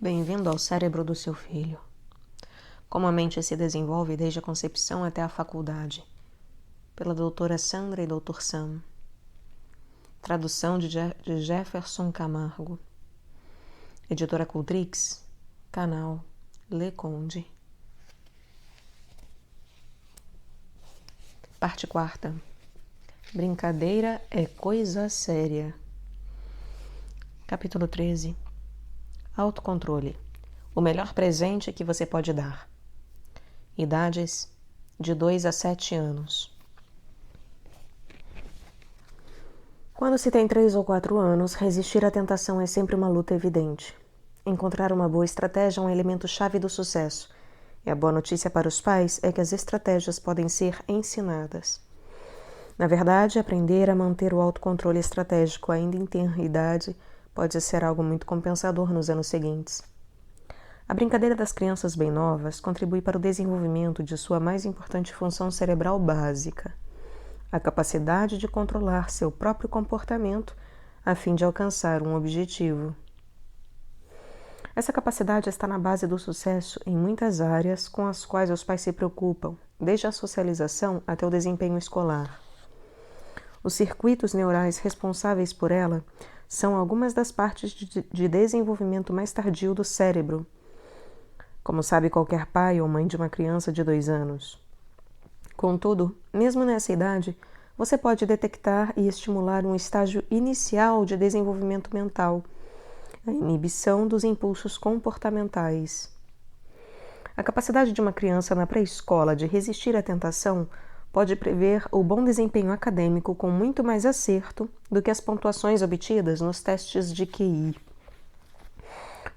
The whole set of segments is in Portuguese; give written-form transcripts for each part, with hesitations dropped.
Bem-vindo ao cérebro do seu filho. Como a mente se desenvolve desde a concepção até a faculdade. Pela doutora Sandra e Dr. Sam. Tradução de Jefferson Camargo. Editora Cultrix. Canal Le Conde. Parte 4. Brincadeira é coisa séria. Capítulo 13. Autocontrole. O melhor presente que você pode dar. Idades de 2 a 7 anos. Quando se tem 3 ou 4 anos, resistir à tentação é sempre uma luta evidente. Encontrar uma boa estratégia é um elemento chave do sucesso. E a boa notícia para os pais é que as estratégias podem ser ensinadas. Na verdade, aprender a manter o autocontrole estratégico ainda em tenra idade pode ser algo muito compensador nos anos seguintes. A brincadeira das crianças bem novas contribui para o desenvolvimento de sua mais importante função cerebral básica, a capacidade de controlar seu próprio comportamento a fim de alcançar um objetivo. Essa capacidade está na base do sucesso em muitas áreas com as quais os pais se preocupam, desde a socialização até o desempenho escolar. Os circuitos neurais responsáveis por ela são algumas das partes de desenvolvimento mais tardio do cérebro, como sabe qualquer pai ou mãe de uma criança de 2 anos. Contudo, mesmo nessa idade, você pode detectar e estimular um estágio inicial de desenvolvimento mental, a inibição dos impulsos comportamentais. A capacidade de uma criança na pré-escola de resistir à tentação pode prever o bom desempenho acadêmico com muito mais acerto do que as pontuações obtidas nos testes de QI.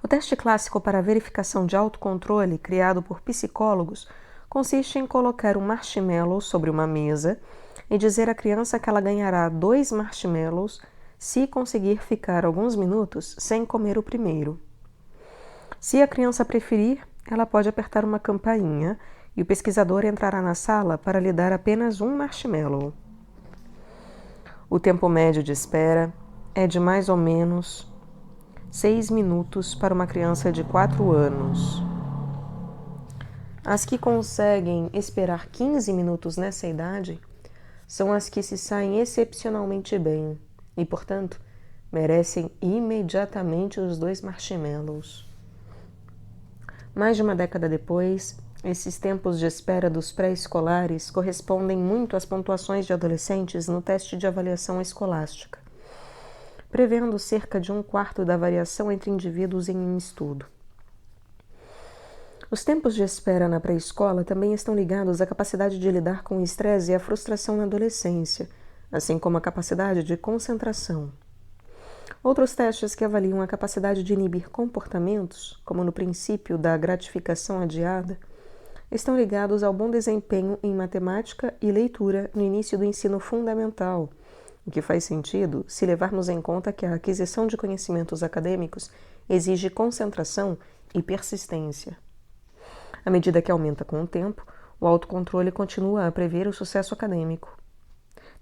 O teste clássico para a verificação de autocontrole, criado por psicólogos, consiste em colocar um marshmallow sobre uma mesa e dizer à criança que ela ganhará 2 marshmallows se conseguir ficar alguns minutos sem comer o primeiro. Se a criança preferir, ela pode apertar uma campainha e o pesquisador entrará na sala para lhe dar apenas um marshmallow. O tempo médio de espera é de mais ou menos 6 minutos para uma criança de 4 anos. As que conseguem esperar 15 minutos nessa idade são as que se saem excepcionalmente bem e, portanto, merecem imediatamente os 2 marshmallows. Mais de uma década depois, esses tempos de espera dos pré-escolares correspondem muito às pontuações de adolescentes no teste de avaliação escolástica, prevendo cerca de 1/4 da variação entre indivíduos em um estudo. Os tempos de espera na pré-escola também estão ligados à capacidade de lidar com o estresse e a frustração na adolescência, assim como a capacidade de concentração. Outros testes que avaliam a capacidade de inibir comportamentos, como no princípio da gratificação adiada, estão ligados ao bom desempenho em matemática e leitura no início do ensino fundamental, o que faz sentido se levarmos em conta que a aquisição de conhecimentos acadêmicos exige concentração e persistência. À medida que aumenta com o tempo, o autocontrole continua a prever o sucesso acadêmico.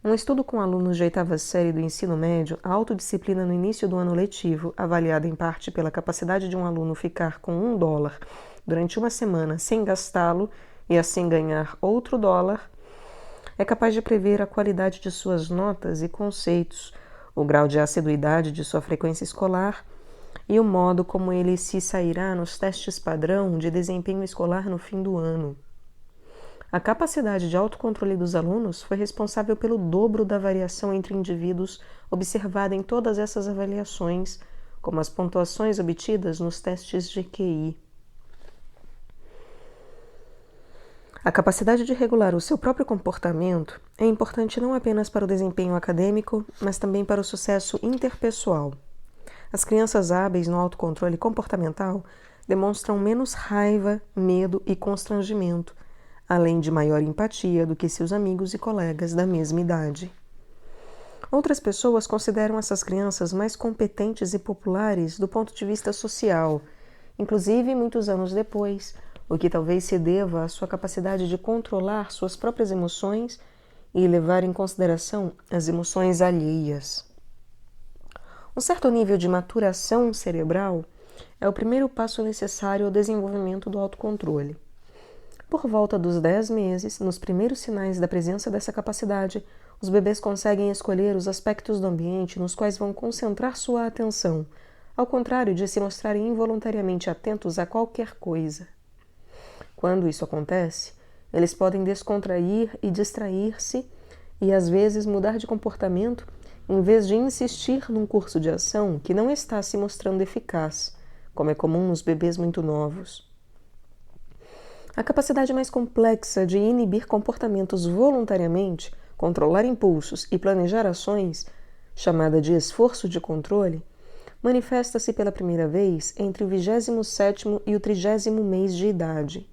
Num estudo com alunos de 8ª série do ensino médio, a autodisciplina no início do ano letivo, avaliada em parte pela capacidade de um aluno ficar com $1 durante uma semana sem gastá-lo e assim ganhar outro $1, é capaz de prever a qualidade de suas notas e conceitos, o grau de assiduidade de sua frequência escolar e o modo como ele se sairá nos testes padrão de desempenho escolar no fim do ano. A capacidade de autocontrole dos alunos foi responsável pelo dobro da variação entre indivíduos observada em todas essas avaliações, como as pontuações obtidas nos testes de QI. A capacidade de regular o seu próprio comportamento é importante não apenas para o desempenho acadêmico, mas também para o sucesso interpessoal. As crianças hábeis no autocontrole comportamental demonstram menos raiva, medo e constrangimento, além de maior empatia do que seus amigos e colegas da mesma idade. Outras pessoas consideram essas crianças mais competentes e populares do ponto de vista social, inclusive muitos anos depois, o que talvez se deva à sua capacidade de controlar suas próprias emoções e levar em consideração as emoções alheias. Um certo nível de maturação cerebral É o primeiro passo necessário ao desenvolvimento do autocontrole. Por volta dos 10 meses, nos primeiros sinais da presença dessa capacidade, os bebês conseguem escolher os aspectos do ambiente nos quais vão concentrar sua atenção, ao contrário de se mostrarem involuntariamente atentos a qualquer coisa. Quando isso acontece, eles podem descontrair e distrair-se e, às vezes, mudar de comportamento em vez de insistir num curso de ação que não está se mostrando eficaz, como é comum nos bebês muito novos. A capacidade mais complexa de inibir comportamentos voluntariamente, controlar impulsos e planejar ações, chamada de esforço de controle, manifesta-se pela primeira vez entre o 27º e o 30º mês de idade.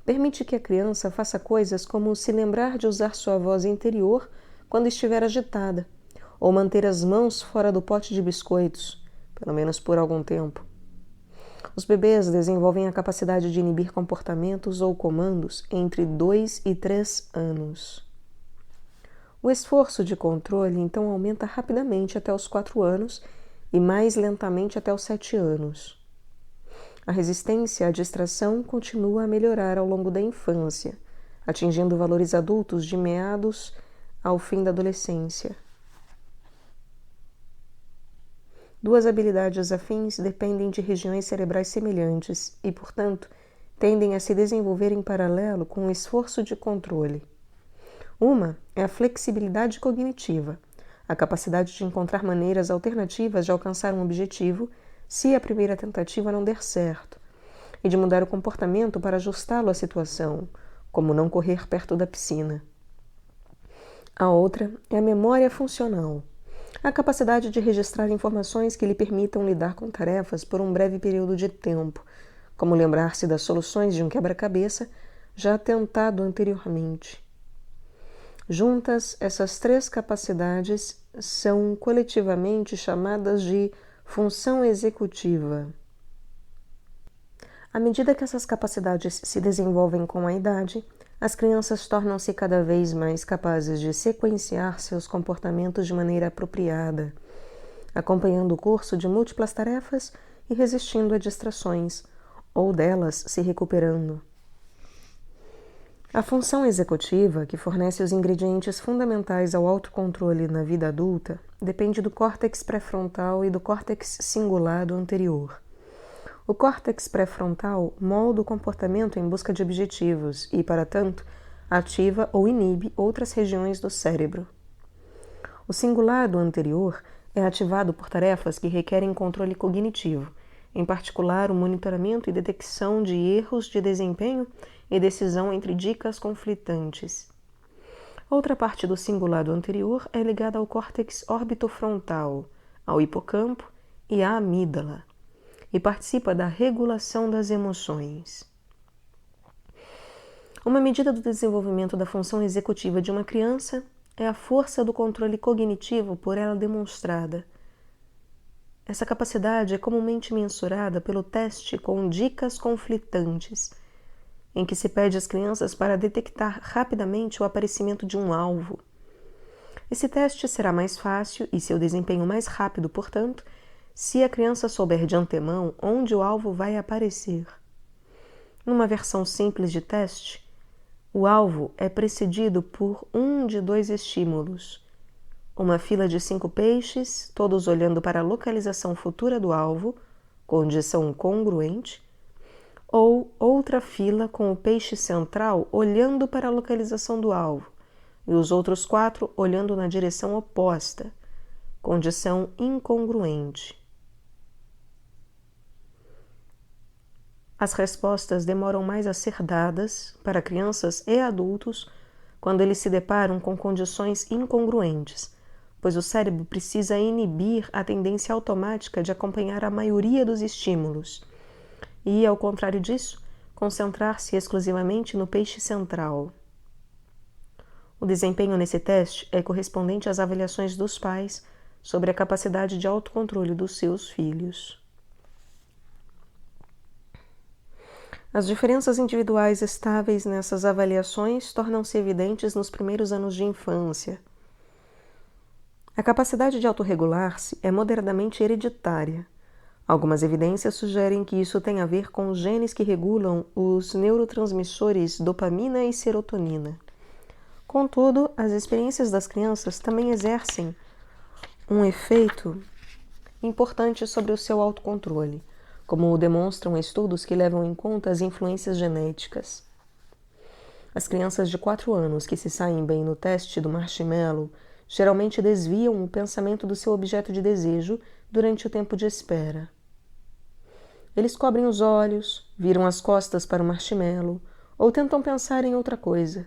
Permite que a criança faça coisas como se lembrar de usar sua voz interior quando estiver agitada, ou manter as mãos fora do pote de biscoitos, pelo menos por algum tempo. Os bebês desenvolvem a capacidade de inibir comportamentos ou comandos entre 2 e 3 anos. O esforço de controle, então, aumenta rapidamente até os 4 anos e mais lentamente até os 7 anos. A resistência à distração continua a melhorar ao longo da infância, atingindo valores adultos de meados ao fim da adolescência. Duas habilidades afins dependem de regiões cerebrais semelhantes e, portanto, tendem a se desenvolver em paralelo com o esforço de controle. Uma é a flexibilidade cognitiva, a capacidade de encontrar maneiras alternativas de alcançar um objetivo se a primeira tentativa não der certo, e de mudar o comportamento para ajustá-lo à situação, como não correr perto da piscina. A outra é a memória funcional, a capacidade de registrar informações que lhe permitam lidar com tarefas por um breve período de tempo, como lembrar-se das soluções de um quebra-cabeça já tentado anteriormente. Juntas, essas três capacidades são coletivamente chamadas de função executiva. À medida que essas capacidades se desenvolvem com a idade, as crianças tornam-se cada vez mais capazes de sequenciar seus comportamentos de maneira apropriada, acompanhando o curso de múltiplas tarefas e resistindo a distrações, ou delas se recuperando. A função executiva, que fornece os ingredientes fundamentais ao autocontrole na vida adulta, depende do córtex pré-frontal e do córtex cingulado anterior. O córtex pré-frontal molda o comportamento em busca de objetivos e, para tanto, ativa ou inibe outras regiões do cérebro. O cingulado anterior é ativado por tarefas que requerem controle cognitivo, em particular o monitoramento e detecção de erros de desempenho e decisão entre dicas conflitantes. Outra parte do cingulado anterior é ligada ao córtex orbitofrontal, ao hipocampo e à amígdala, e participa da regulação das emoções. Uma medida do desenvolvimento da função executiva de uma criança é a força do controle cognitivo por ela demonstrada. Essa capacidade é comumente mensurada pelo teste com dicas conflitantes, em que se pede às crianças para detectar rapidamente o aparecimento de um alvo. Esse teste será mais fácil e seu desempenho mais rápido, portanto, se a criança souber de antemão onde o alvo vai aparecer. Numa versão simples de teste, o alvo é precedido por um de 2 estímulos: uma fila de 5 peixes, todos olhando para a localização futura do alvo, condição congruente, ou outra fila com o peixe central olhando para a localização do alvo e os outros 4 olhando na direção oposta, condição incongruente. As respostas demoram mais a ser dadas para crianças e adultos quando eles se deparam com condições incongruentes, pois o cérebro precisa inibir a tendência automática de acompanhar a maioria dos estímulos e, ao contrário disso, concentrar-se exclusivamente no peixe central. O desempenho nesse teste é correspondente às avaliações dos pais sobre a capacidade de autocontrole dos seus filhos. As diferenças individuais estáveis nessas avaliações tornam-se evidentes nos primeiros anos de infância. A capacidade de autorregular-se é moderadamente hereditária. Algumas evidências sugerem que isso tem a ver com os genes que regulam os neurotransmissores dopamina e serotonina. Contudo, as experiências das crianças também exercem um efeito importante sobre o seu autocontrole, como demonstram estudos que levam em conta as influências genéticas. As crianças de 4 anos que se saem bem no teste do marshmallow geralmente desviam o pensamento do seu objeto de desejo durante o tempo de espera. Eles cobrem os olhos, viram as costas para o marshmallow ou tentam pensar em outra coisa.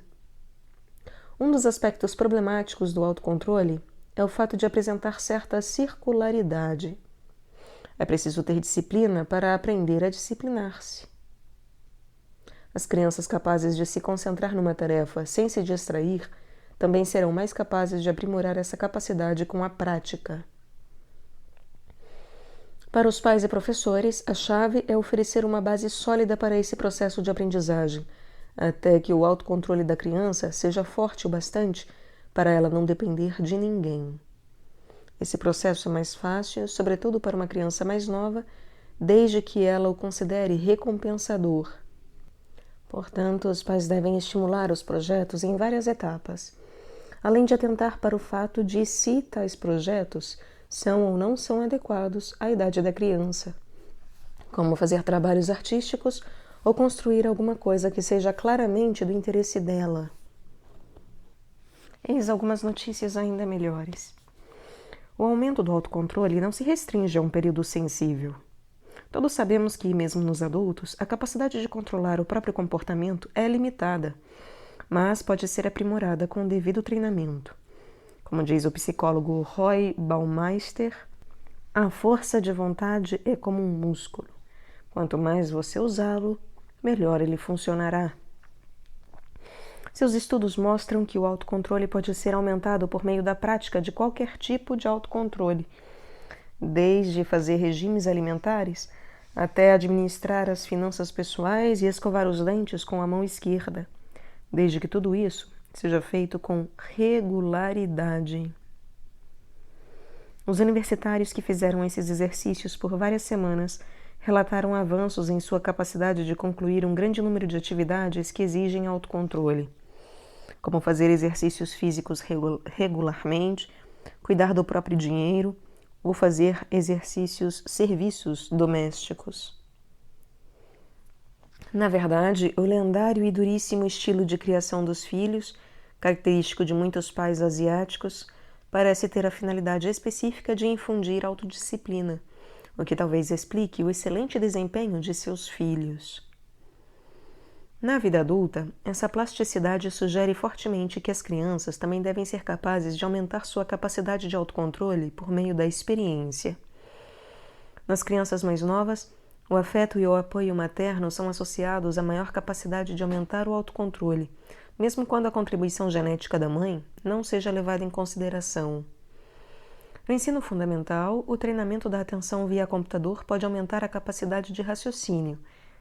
Um dos aspectos problemáticos do autocontrole é o fato de apresentar certa circularidade. É preciso ter disciplina para aprender a disciplinar-se. As crianças capazes de se concentrar numa tarefa sem se distrair também serão mais capazes de aprimorar essa capacidade com a prática. Para os pais e professores, a chave é oferecer uma base sólida para esse processo de aprendizagem, até que o autocontrole da criança seja forte o bastante para ela não depender de ninguém. Esse processo é mais fácil, sobretudo para uma criança mais nova, desde que ela o considere recompensador. Portanto, os pais devem estimular os projetos em várias etapas, além de atentar para o fato de se tais projetos são ou não são adequados à idade da criança, como fazer trabalhos artísticos ou construir alguma coisa que seja claramente do interesse dela. Eis algumas notícias ainda melhores. O aumento do autocontrole não se restringe a um período sensível. Todos sabemos que, mesmo nos adultos, a capacidade de controlar o próprio comportamento é limitada, mas pode ser aprimorada com o devido treinamento. Como diz o psicólogo Roy Baumeister, a força de vontade é como um músculo. Quanto mais você usá-lo, melhor ele funcionará. Seus estudos mostram que o autocontrole pode ser aumentado por meio da prática de qualquer tipo de autocontrole, desde fazer regimes alimentares até administrar as finanças pessoais e escovar os dentes com a mão esquerda, desde que tudo isso seja feito com regularidade. Os universitários que fizeram esses exercícios por várias semanas relataram avanços em sua capacidade de concluir um grande número de atividades que exigem autocontrole, como fazer exercícios físicos regularmente, cuidar do próprio dinheiro ou fazer serviços domésticos. Na verdade, o lendário e duríssimo estilo de criação dos filhos, característico de muitos pais asiáticos, parece ter a finalidade específica de infundir autodisciplina, o que talvez explique o excelente desempenho de seus filhos. Na vida adulta, essa plasticidade sugere fortemente que as crianças também devem ser capazes de aumentar sua capacidade de autocontrole por meio da experiência. Nas crianças mais novas, o afeto e o apoio materno são associados à maior capacidade de aumentar o autocontrole, mesmo quando a contribuição genética da mãe não seja levada em consideração. No ensino fundamental, o treinamento da atenção via computador pode aumentar a capacidade de raciocínio,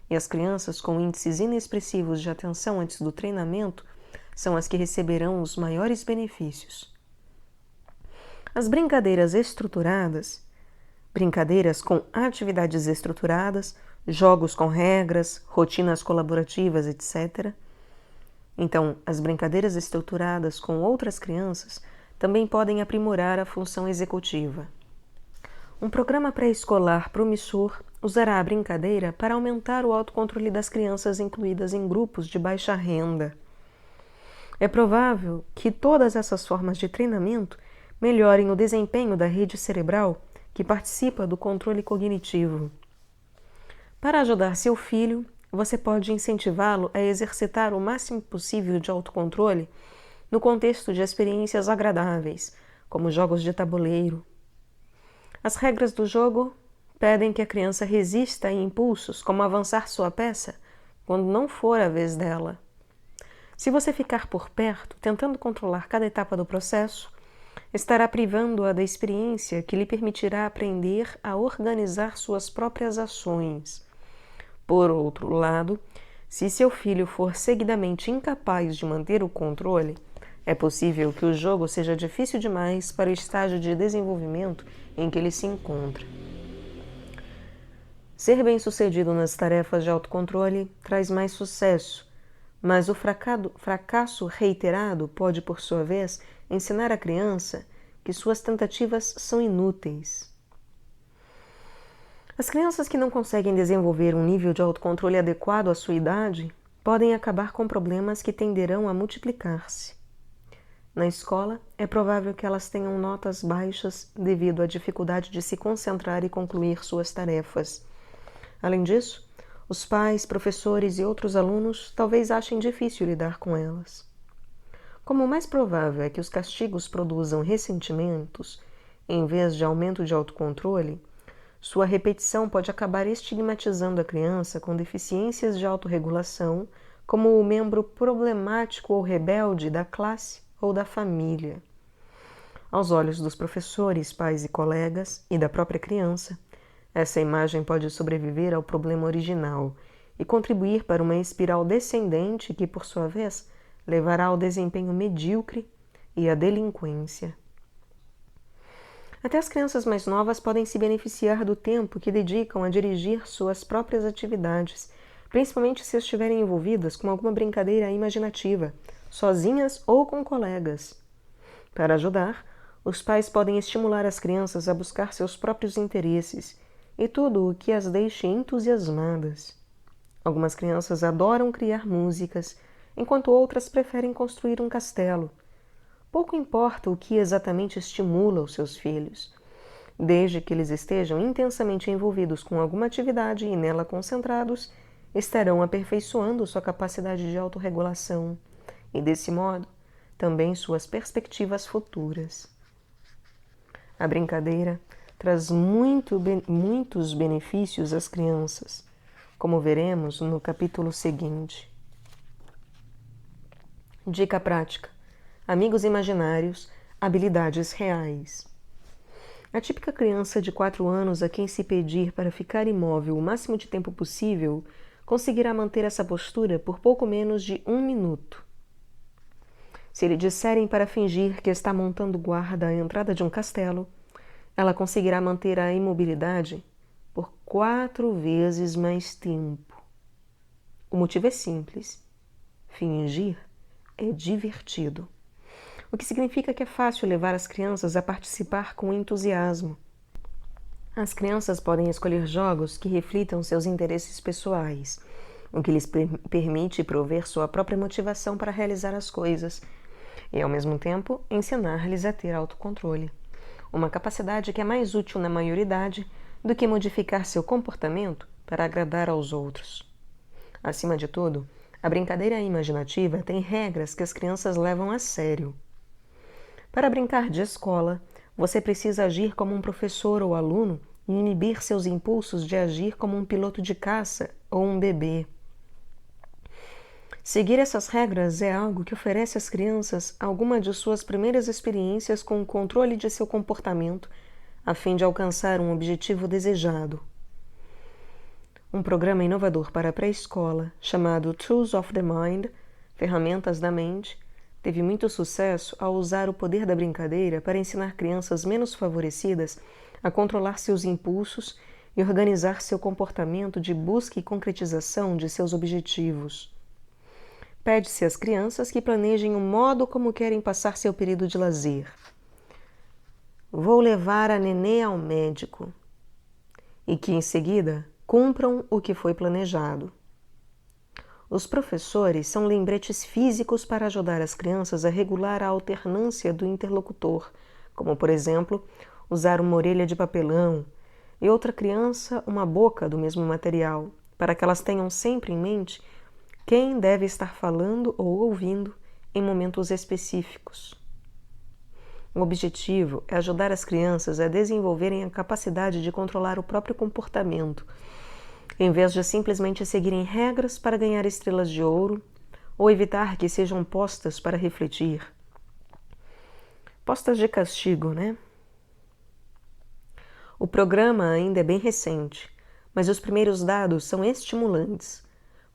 e as crianças com índices inexpressivos de atenção antes do treinamento são as que receberão os maiores benefícios. As brincadeiras com atividades estruturadas, jogos com regras, rotinas colaborativas, etc. Então, as brincadeiras estruturadas com outras crianças também podem aprimorar a função executiva. Um programa pré-escolar promissor usará a brincadeira para aumentar o autocontrole das crianças incluídas em grupos de baixa renda. É provável que todas essas formas de treinamento melhorem o desempenho da rede cerebral que participa do controle cognitivo. Para ajudar seu filho, você pode incentivá-lo a exercitar o máximo possível de autocontrole no contexto de experiências agradáveis, como jogos de tabuleiro. As regras do jogo pedem que a criança resista a impulsos como avançar sua peça quando não for a vez dela. Se você ficar por perto, tentando controlar cada etapa do processo, estará privando-a da experiência que lhe permitirá aprender a organizar suas próprias ações. Por outro lado, se seu filho for seguidamente incapaz de manter o controle, é possível que o jogo seja difícil demais para o estágio de desenvolvimento em que ele se encontra. Ser bem-sucedido nas tarefas de autocontrole traz mais sucesso, mas o fracasso reiterado pode, por sua vez, ensinar a criança que suas tentativas são inúteis. As crianças que não conseguem desenvolver um nível de autocontrole adequado à sua idade podem acabar com problemas que tenderão a multiplicar-se. Na escola, é provável que elas tenham notas baixas devido à dificuldade de se concentrar e concluir suas tarefas. Além disso, os pais, professores e outros alunos talvez achem difícil lidar com elas. Como o mais provável é que os castigos produzam ressentimentos, em vez de aumento de autocontrole, sua repetição pode acabar estigmatizando a criança com deficiências de autorregulação como o membro problemático ou rebelde da classe ou da família. Aos olhos dos professores, pais e colegas, e da própria criança, essa imagem pode sobreviver ao problema original e contribuir para uma espiral descendente que, por sua vez, levará ao desempenho medíocre e à delinquência. Até as crianças mais novas podem se beneficiar do tempo que dedicam a dirigir suas próprias atividades, principalmente se estiverem envolvidas com alguma brincadeira imaginativa, sozinhas ou com colegas. Para ajudar, os pais podem estimular as crianças a buscar seus próprios interesses e tudo o que as deixe entusiasmadas. Algumas crianças adoram criar músicas, enquanto outras preferem construir um castelo. Pouco importa o que exatamente estimula os seus filhos, desde que eles estejam intensamente envolvidos com alguma atividade e nela concentrados, estarão aperfeiçoando sua capacidade de autorregulação e, desse modo, também suas perspectivas futuras. A brincadeira traz muitos benefícios às crianças, como veremos no capítulo seguinte. Dica prática: amigos imaginários, habilidades reais. A típica criança de 4 anos a quem se pedir para ficar imóvel o máximo de tempo possível conseguirá manter essa postura por pouco menos de 1 minuto. Se lhe disserem para fingir que está montando guarda à entrada de um castelo, ela conseguirá manter a imobilidade por 4 vezes mais tempo. O motivo é simples: fingir é divertido, o que significa que é fácil levar as crianças a participar com entusiasmo. As crianças podem escolher jogos que reflitam seus interesses pessoais, o que lhes permite prover sua própria motivação para realizar as coisas e, ao mesmo tempo, ensinar-lhes a ter autocontrole, uma capacidade que é mais útil na maioridade do que modificar seu comportamento para agradar aos outros. Acima de tudo, a brincadeira imaginativa tem regras que as crianças levam a sério. Para brincar de escola, você precisa agir como um professor ou aluno e inibir seus impulsos de agir como um piloto de caça ou um bebê. Seguir essas regras é algo que oferece às crianças alguma de suas primeiras experiências com o controle de seu comportamento, a fim de alcançar um objetivo desejado. Um programa inovador para a pré-escola, chamado Tools of the Mind, Ferramentas da Mente, teve muito sucesso ao usar o poder da brincadeira para ensinar crianças menos favorecidas a controlar seus impulsos e organizar seu comportamento de busca e concretização de seus objetivos. Pede-se às crianças que planejem o modo como querem passar seu período de lazer. Vou levar a nenê ao médico. E que, em seguida, cumpram o que foi planejado. Os professores são lembretes físicos para ajudar as crianças a regular a alternância do interlocutor, como, por exemplo, usar uma orelha de papelão e outra criança uma boca do mesmo material, para que elas tenham sempre em mente quem deve estar falando ou ouvindo em momentos específicos. O objetivo é ajudar as crianças a desenvolverem a capacidade de controlar o próprio comportamento, em vez de simplesmente seguirem regras para ganhar estrelas de ouro ou evitar que sejam postas para refletir. Postas de castigo, né? O programa ainda é bem recente, mas os primeiros dados são estimulantes.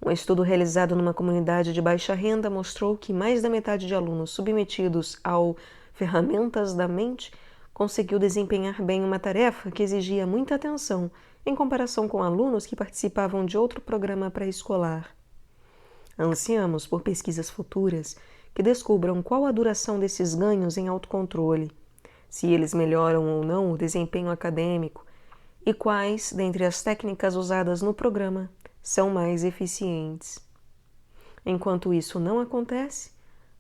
Um estudo realizado numa comunidade de baixa renda mostrou que mais da metade de alunos submetidos ao Ferramentas da Mente conseguiu desempenhar bem uma tarefa que exigia muita atenção em comparação com alunos que participavam de outro programa pré-escolar. Ansiamos por pesquisas futuras que descubram qual a duração desses ganhos em autocontrole, se eles melhoram ou não o desempenho acadêmico e quais, dentre as técnicas usadas no programa, são mais eficientes. Enquanto isso não acontece,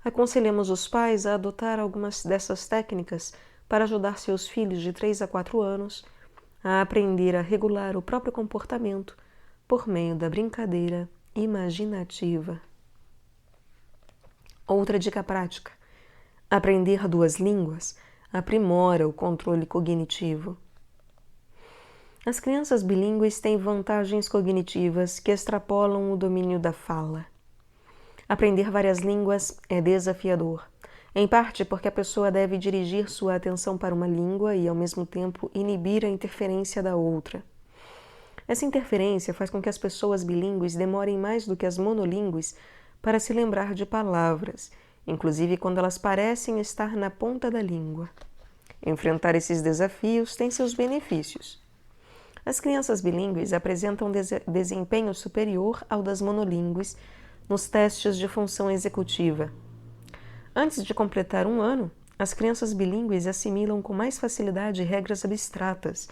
aconselhamos os pais a adotar algumas dessas técnicas para ajudar seus filhos de 3 a 4 anos a aprender a regular o próprio comportamento por meio da brincadeira imaginativa. Outra dica prática: aprender 2 línguas aprimora o controle cognitivo. As crianças bilíngues têm vantagens cognitivas que extrapolam o domínio da fala. Aprender várias línguas é desafiador, em parte porque a pessoa deve dirigir sua atenção para uma língua e, ao mesmo tempo, inibir a interferência da outra. Essa interferência faz com que as pessoas bilíngues demorem mais do que as monolíngues para se lembrar de palavras, inclusive quando elas parecem estar na ponta da língua. Enfrentar esses desafios tem seus benefícios. As crianças bilíngues apresentam desempenho superior ao das monolíngues nos testes de função executiva. Antes de completar 1 ano, as crianças bilíngues assimilam com mais facilidade regras abstratas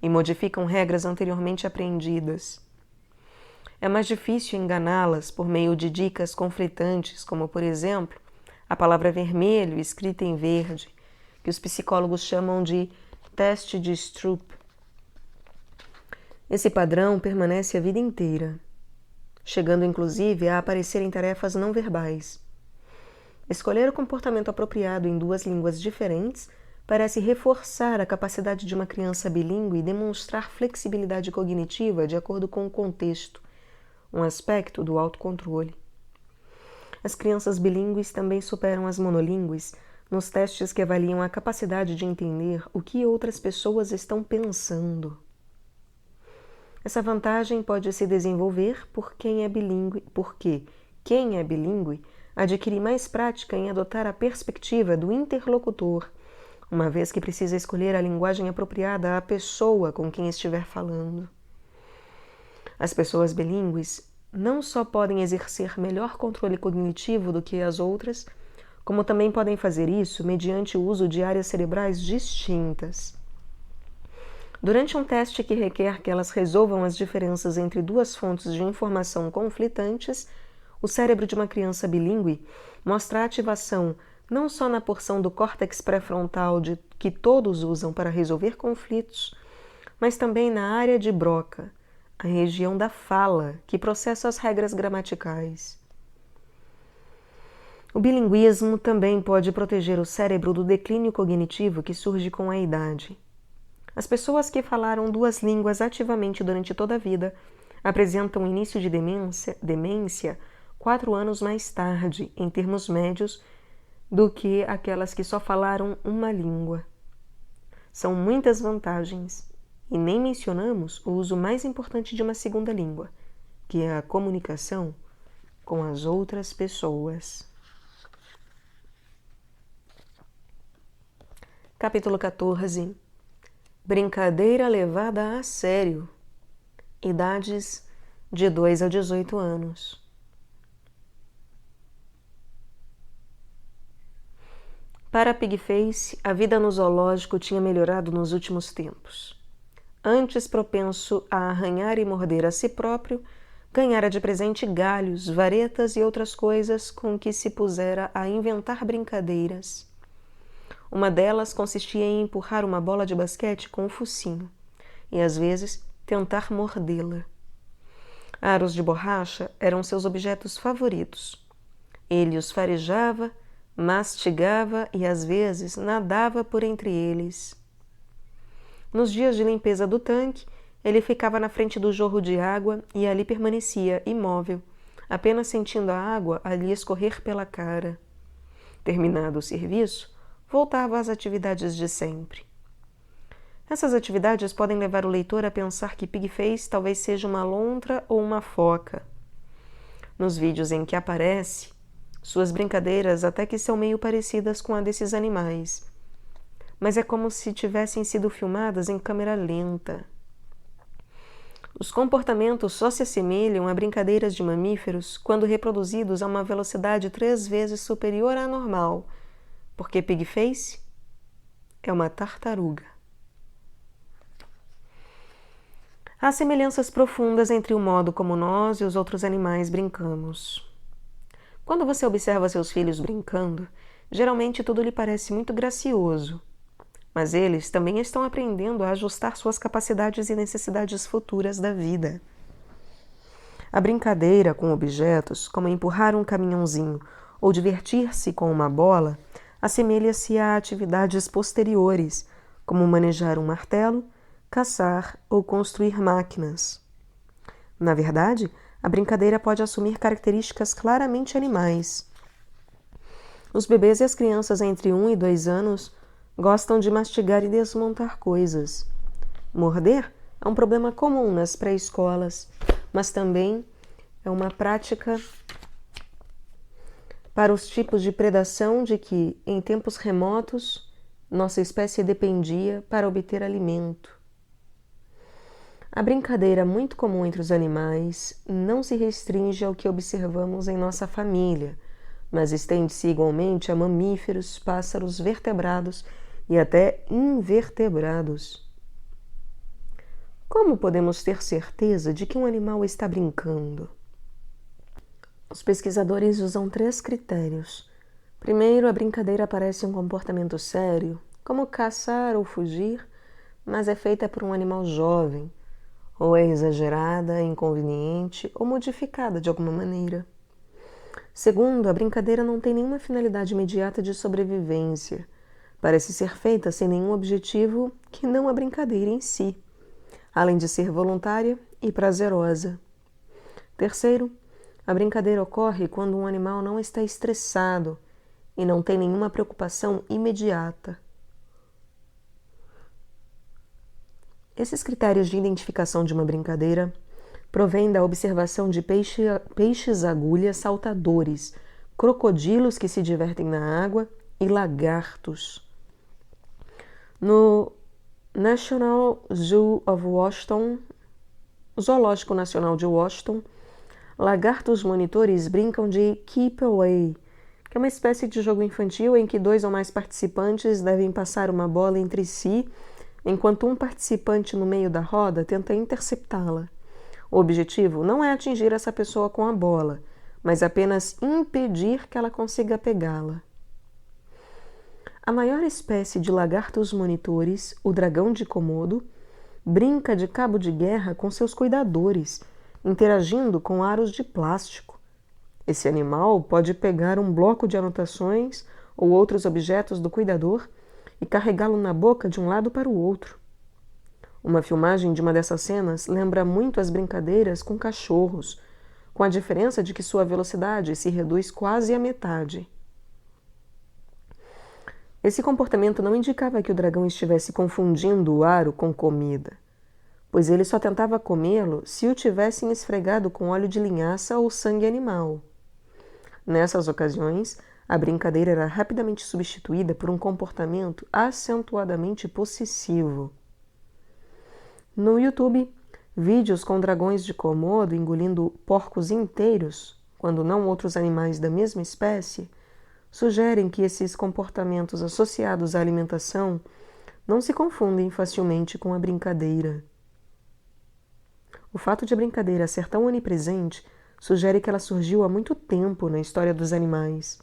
e modificam regras anteriormente aprendidas. É mais difícil enganá-las por meio de dicas conflitantes, como, por exemplo, a palavra vermelho escrita em verde, que os psicólogos chamam de teste de Stroop. Esse padrão permanece a vida inteira, chegando inclusive a aparecer em tarefas não verbais. Escolher o comportamento apropriado em 2 línguas diferentes parece reforçar a capacidade de uma criança bilíngue demonstrar flexibilidade cognitiva de acordo com o contexto, um aspecto do autocontrole. As crianças bilíngues também superam as monolíngues nos testes que avaliam a capacidade de entender o que outras pessoas estão pensando. Essa vantagem pode se desenvolver porque quem é bilíngue adquire mais prática em adotar a perspectiva do interlocutor, uma vez que precisa escolher a linguagem apropriada à pessoa com quem estiver falando. As pessoas bilíngues não só podem exercer melhor controle cognitivo do que as outras, como também podem fazer isso mediante o uso de áreas cerebrais distintas. Durante um teste que requer que elas resolvam as diferenças entre 2 fontes de informação conflitantes, o cérebro de uma criança bilíngue mostra a ativação não só na porção do córtex pré-frontal que todos usam para resolver conflitos, mas também na área de Broca, a região da fala que processa as regras gramaticais. O bilinguismo também pode proteger o cérebro do declínio cognitivo que surge com a idade. As pessoas que falaram 2 línguas ativamente durante toda a vida apresentam início de demência 4 anos mais tarde, em termos médios, do que aquelas que só falaram 1 língua. São muitas vantagens, e nem mencionamos o uso mais importante de uma segunda língua, que é a comunicação com as outras pessoas. Capítulo 14. Brincadeira levada a sério. Idades de 2 a 18 anos. Para Pigface, a vida no zoológico tinha melhorado nos últimos tempos. Antes propenso a arranhar e morder a si próprio, ganhara de presente galhos, varetas e outras coisas com que se pusera a inventar brincadeiras. Uma delas consistia em empurrar uma bola de basquete com o focinho e, às vezes, tentar mordê-la. Aros de borracha eram seus objetos favoritos. Ele os farejava, mastigava e, às vezes, nadava por entre eles. Nos dias de limpeza do tanque, ele ficava na frente do jorro de água e ali permanecia, imóvel, apenas sentindo a água ali escorrer pela cara. Terminado o serviço, voltava às atividades de sempre. Essas atividades podem levar o leitor a pensar que Pigface talvez seja uma lontra ou uma foca. Nos vídeos em que aparece, suas brincadeiras até que são meio parecidas com a desses animais. mas é como se tivessem sido filmadas em câmera lenta. Os comportamentos só se assemelham a brincadeiras de mamíferos quando reproduzidos a uma velocidade 3 vezes superior à normal, porque Pigface é uma tartaruga. Há semelhanças profundas entre o modo como nós e os outros animais brincamos. Quando você observa seus filhos brincando, geralmente tudo lhe parece muito gracioso, mas eles também estão aprendendo a ajustar suas capacidades e necessidades futuras da vida. A brincadeira com objetos, como empurrar um caminhãozinho ou divertir-se com uma bola, assemelha-se a atividades posteriores, como manejar um martelo, caçar ou construir máquinas. Na verdade, a brincadeira pode assumir características claramente animais. Os bebês e as crianças entre 1 e 2 anos gostam de mastigar e desmontar coisas. Morder é um problema comum nas pré-escolas, mas também é uma prática para os tipos de predação de que, em tempos remotos, nossa espécie dependia para obter alimento. A brincadeira muito comum entre os animais não se restringe ao que observamos em nossa família, mas estende-se igualmente a mamíferos, pássaros, vertebrados e até invertebrados. Como podemos ter certeza de que um animal está brincando? Os pesquisadores usam 3 critérios. Primeiro, a brincadeira parece um comportamento sério, como caçar ou fugir, mas é feita por um animal jovem, ou é exagerada, inconveniente ou modificada de alguma maneira. Segundo, a brincadeira não tem nenhuma finalidade imediata de sobrevivência. Parece ser feita sem nenhum objetivo que não a brincadeira em si, além de ser voluntária e prazerosa. Terceiro, a brincadeira ocorre quando um animal não está estressado e não tem nenhuma preocupação imediata. Esses critérios de identificação de uma brincadeira provêm da observação de peixes-agulha saltadores, crocodilos que se divertem na água e lagartos. No National Zoo of Washington, Zoológico Nacional de Washington, lagartos monitores brincam de Keep Away, que é uma espécie de jogo infantil em que 2 ou mais participantes devem passar uma bola entre si, enquanto um participante no meio da roda tenta interceptá-la. O objetivo não é atingir essa pessoa com a bola, mas apenas impedir que ela consiga pegá-la. A maior espécie de lagartos monitores, o dragão de Komodo, brinca de cabo de guerra com seus cuidadores, interagindo com aros de plástico. Esse animal pode pegar um bloco de anotações ou outros objetos do cuidador e carregá-lo na boca de um lado para o outro. Uma filmagem de uma dessas cenas lembra muito as brincadeiras com cachorros, com a diferença de que sua velocidade se reduz quase à metade. Esse comportamento não indicava que o dragão estivesse confundindo o aro com comida, pois ele só tentava comê-lo se o tivessem esfregado com óleo de linhaça ou sangue animal. Nessas ocasiões, a brincadeira era rapidamente substituída por um comportamento acentuadamente possessivo. No YouTube, vídeos com dragões de Komodo engolindo porcos inteiros, quando não outros animais da mesma espécie, sugerem que esses comportamentos associados à alimentação não se confundem facilmente com a brincadeira. O fato de a brincadeira ser tão onipresente sugere que ela surgiu há muito tempo na história dos animais.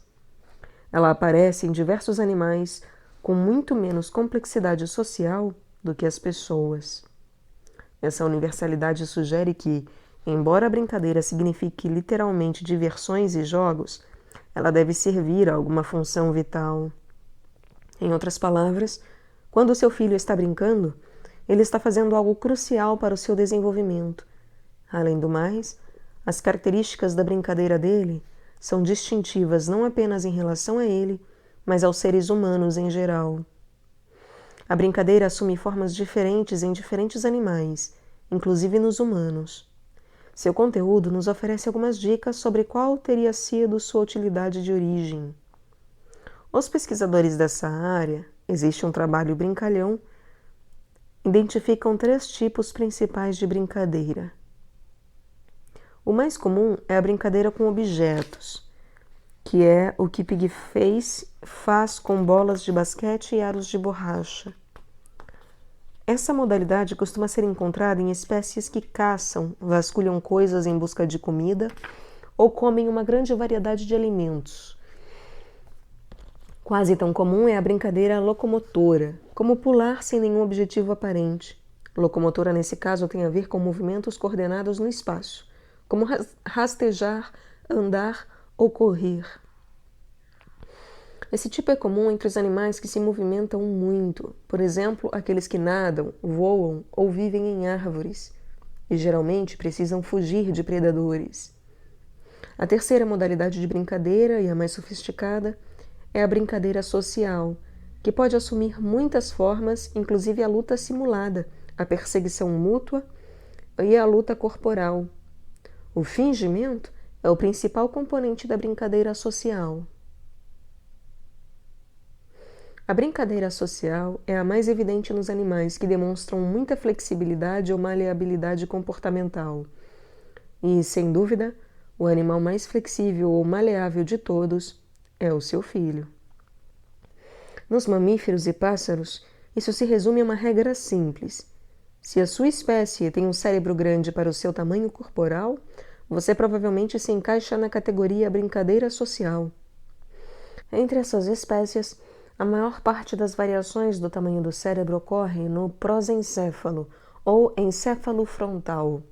Ela aparece em diversos animais com muito menos complexidade social do que as pessoas. Essa universalidade sugere que, embora a brincadeira signifique literalmente diversões e jogos, ela deve servir a alguma função vital. Em outras palavras, quando o seu filho está brincando, ele está fazendo algo crucial para o seu desenvolvimento. Além do mais, as características da brincadeira dele são distintivas não apenas em relação a ele, mas aos seres humanos em geral. A brincadeira assume formas diferentes em diferentes animais, inclusive nos humanos. Seu conteúdo nos oferece algumas dicas sobre qual teria sido sua utilidade de origem. Os pesquisadores dessa área existe um trabalho brincalhão, identificam 3 tipos principais de brincadeira. O mais comum é a brincadeira com objetos, que é o que Pigface faz com bolas de basquete e aros de borracha. Essa modalidade costuma ser encontrada em espécies que caçam, vasculham coisas em busca de comida ou comem uma grande variedade de alimentos. Quase tão comum é a brincadeira locomotora, como pular sem nenhum objetivo aparente. Locomotora, nesse caso, tem a ver com movimentos coordenados no espaço, como rastejar, andar ou correr. Esse tipo é comum entre os animais que se movimentam muito, por exemplo, aqueles que nadam, voam ou vivem em árvores, e geralmente precisam fugir de predadores. A terceira modalidade de brincadeira, e a mais sofisticada, é a brincadeira social, que pode assumir muitas formas, inclusive a luta simulada, a perseguição mútua e a luta corporal. O fingimento é o principal componente da brincadeira social. A brincadeira social é a mais evidente nos animais que demonstram muita flexibilidade ou maleabilidade comportamental. E, sem dúvida, o animal mais flexível ou maleável de todos é o seu filho. Nos mamíferos e pássaros, isso se resume a uma regra simples. Se a sua espécie tem um cérebro grande para o seu tamanho corporal, você provavelmente se encaixa na categoria brincadeira social. Entre essas espécies, a maior parte das variações do tamanho do cérebro ocorre no prosencéfalo ou encéfalo frontal.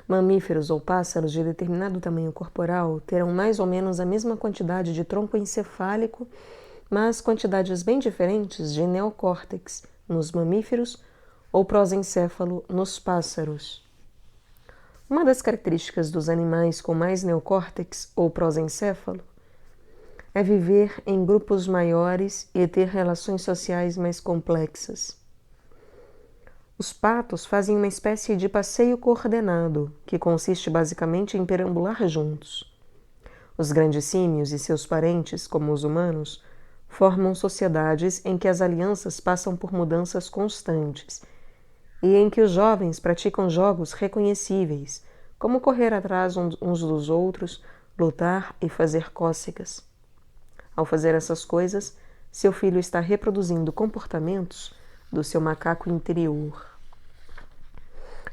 Mamíferos ou pássaros de determinado tamanho corporal terão mais ou menos a mesma quantidade de tronco encefálico, mas quantidades bem diferentes de neocórtex nos mamíferos ou prosencéfalo nos pássaros. Uma das características dos animais com mais neocórtex ou prosencéfalo é viver em grupos maiores e ter relações sociais mais complexas. Os patos fazem uma espécie de passeio coordenado, que consiste basicamente em perambular juntos. Os grandes símios e seus parentes, como os humanos, formam sociedades em que as alianças passam por mudanças constantes e em que os jovens praticam jogos reconhecíveis, como correr atrás uns dos outros, lutar e fazer cócegas. Ao fazer essas coisas, seu filho está reproduzindo comportamentos do seu macaco interior.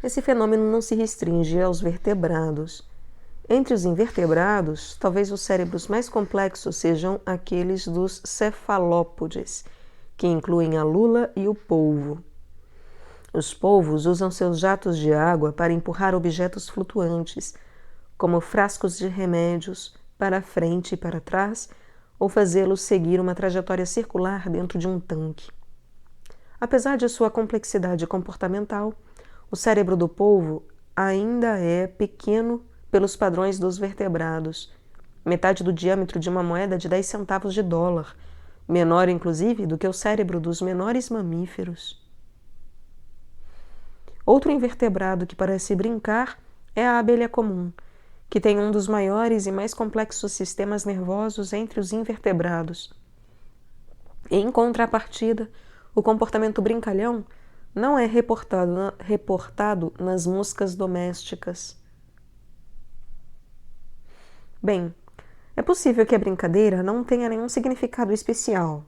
Esse fenômeno não se restringe aos vertebrados. Entre os invertebrados, talvez os cérebros mais complexos sejam aqueles dos cefalópodes, que incluem a lula e o polvo. Os polvos usam seus jatos de água para empurrar objetos flutuantes, como frascos de remédios, para frente e para trás, ou fazê-los seguir uma trajetória circular dentro de um tanque. Apesar de sua complexidade comportamental, o cérebro do polvo ainda é pequeno pelos padrões dos vertebrados, metade do diâmetro de uma moeda de 10 centavos de dólar, menor inclusive do que o cérebro dos menores mamíferos. Outro invertebrado que parece brincar é a abelha comum, que tem um dos maiores e mais complexos sistemas nervosos entre os invertebrados. Em contrapartida, o comportamento brincalhão não é reportado nas moscas domésticas. Bem, é possível que a brincadeira não tenha nenhum significado especial.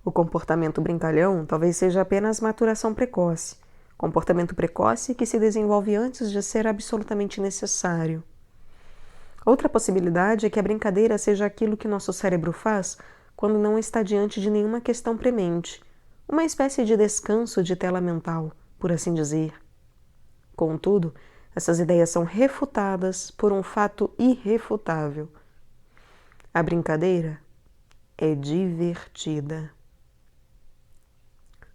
O comportamento brincalhão talvez seja apenas maturação precoce, comportamento precoce que se desenvolve antes de ser absolutamente necessário. Outra possibilidade é que a brincadeira seja aquilo que nosso cérebro faz quando não está diante de nenhuma questão premente, uma espécie de descanso de tela mental, por assim dizer. Contudo, essas ideias são refutadas por um fato irrefutável. A brincadeira é divertida.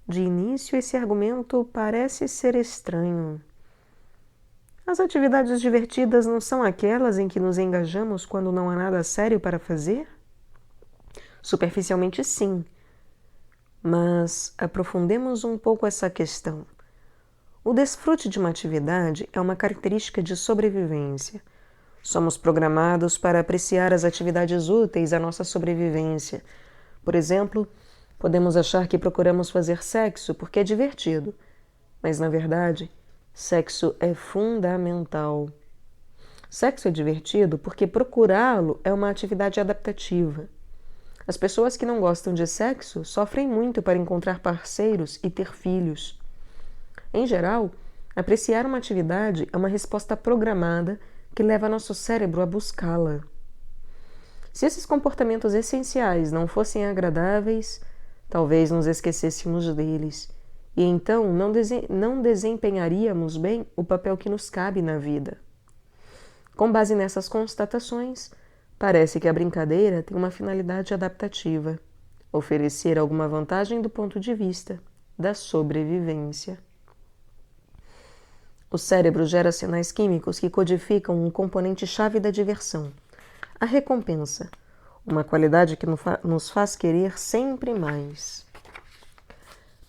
De início, esse argumento parece ser estranho. As atividades divertidas não são aquelas em que nos engajamos quando não há nada sério para fazer? Superficialmente, sim. Mas aprofundemos um pouco essa questão. O desfrute de uma atividade é uma característica de sobrevivência. Somos programados para apreciar as atividades úteis à nossa sobrevivência. Por exemplo, Podemos achar que procuramos fazer sexo porque é divertido, mas na verdade, sexo é fundamental. Sexo é divertido porque procurá-lo é uma atividade adaptativa. As pessoas que não gostam de sexo sofrem muito para encontrar parceiros e ter filhos. Em geral, apreciar uma atividade é uma resposta programada que leva nosso cérebro a buscá-la. Se esses comportamentos essenciais não fossem agradáveis, talvez nos esquecêssemos deles, e então não desempenharíamos bem o papel que nos cabe na vida. Com base nessas constatações, parece que a brincadeira tem uma finalidade adaptativa, oferecer alguma vantagem do ponto de vista da sobrevivência. O cérebro gera sinais químicos que codificam um componente-chave da diversão, a recompensa, uma qualidade que nos faz querer sempre mais.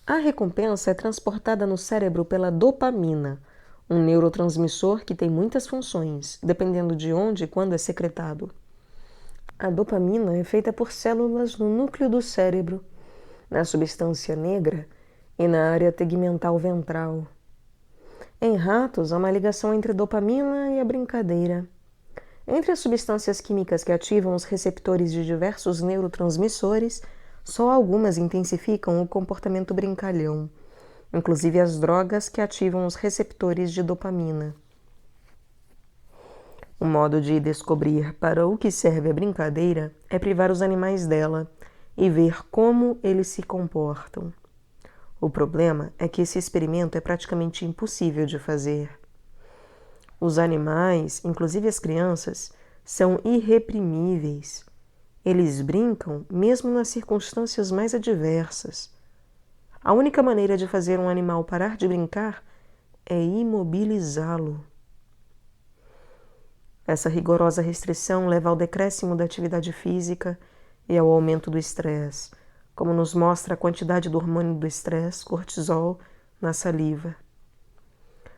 A recompensa é transportada no cérebro pela dopamina, um neurotransmissor que tem muitas funções, dependendo de onde e quando é secretado. A dopamina é feita por células no núcleo do cérebro, na substância negra e na área tegmental ventral. Em ratos, há uma ligação entre dopamina e a brincadeira. Entre as substâncias químicas que ativam os receptores de diversos neurotransmissores, só algumas intensificam o comportamento brincalhão, inclusive as drogas que ativam os receptores de dopamina. Um modo de descobrir para o que serve a brincadeira é privar os animais dela e ver como eles se comportam. O problema é que esse experimento é praticamente impossível de fazer. Os animais, inclusive as crianças, são irreprimíveis. Eles brincam mesmo nas circunstâncias mais adversas. A única maneira de fazer um animal parar de brincar é imobilizá-lo. Essa rigorosa restrição leva ao decréscimo da atividade física e ao aumento do estresse, como nos mostra a quantidade do hormônio do estresse, cortisol, na saliva.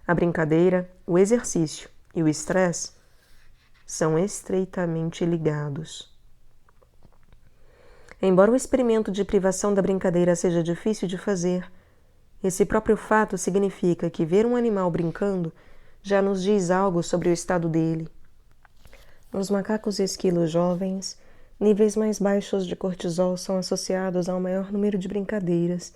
A brincadeira, o exercício e o estresse são estreitamente ligados. Embora o experimento de privação da brincadeira seja difícil de fazer, esse próprio fato significa que ver um animal brincando já nos diz algo sobre o estado dele. Nos macacos esquilos jovens, níveis mais baixos de cortisol são associados a um maior número de brincadeiras,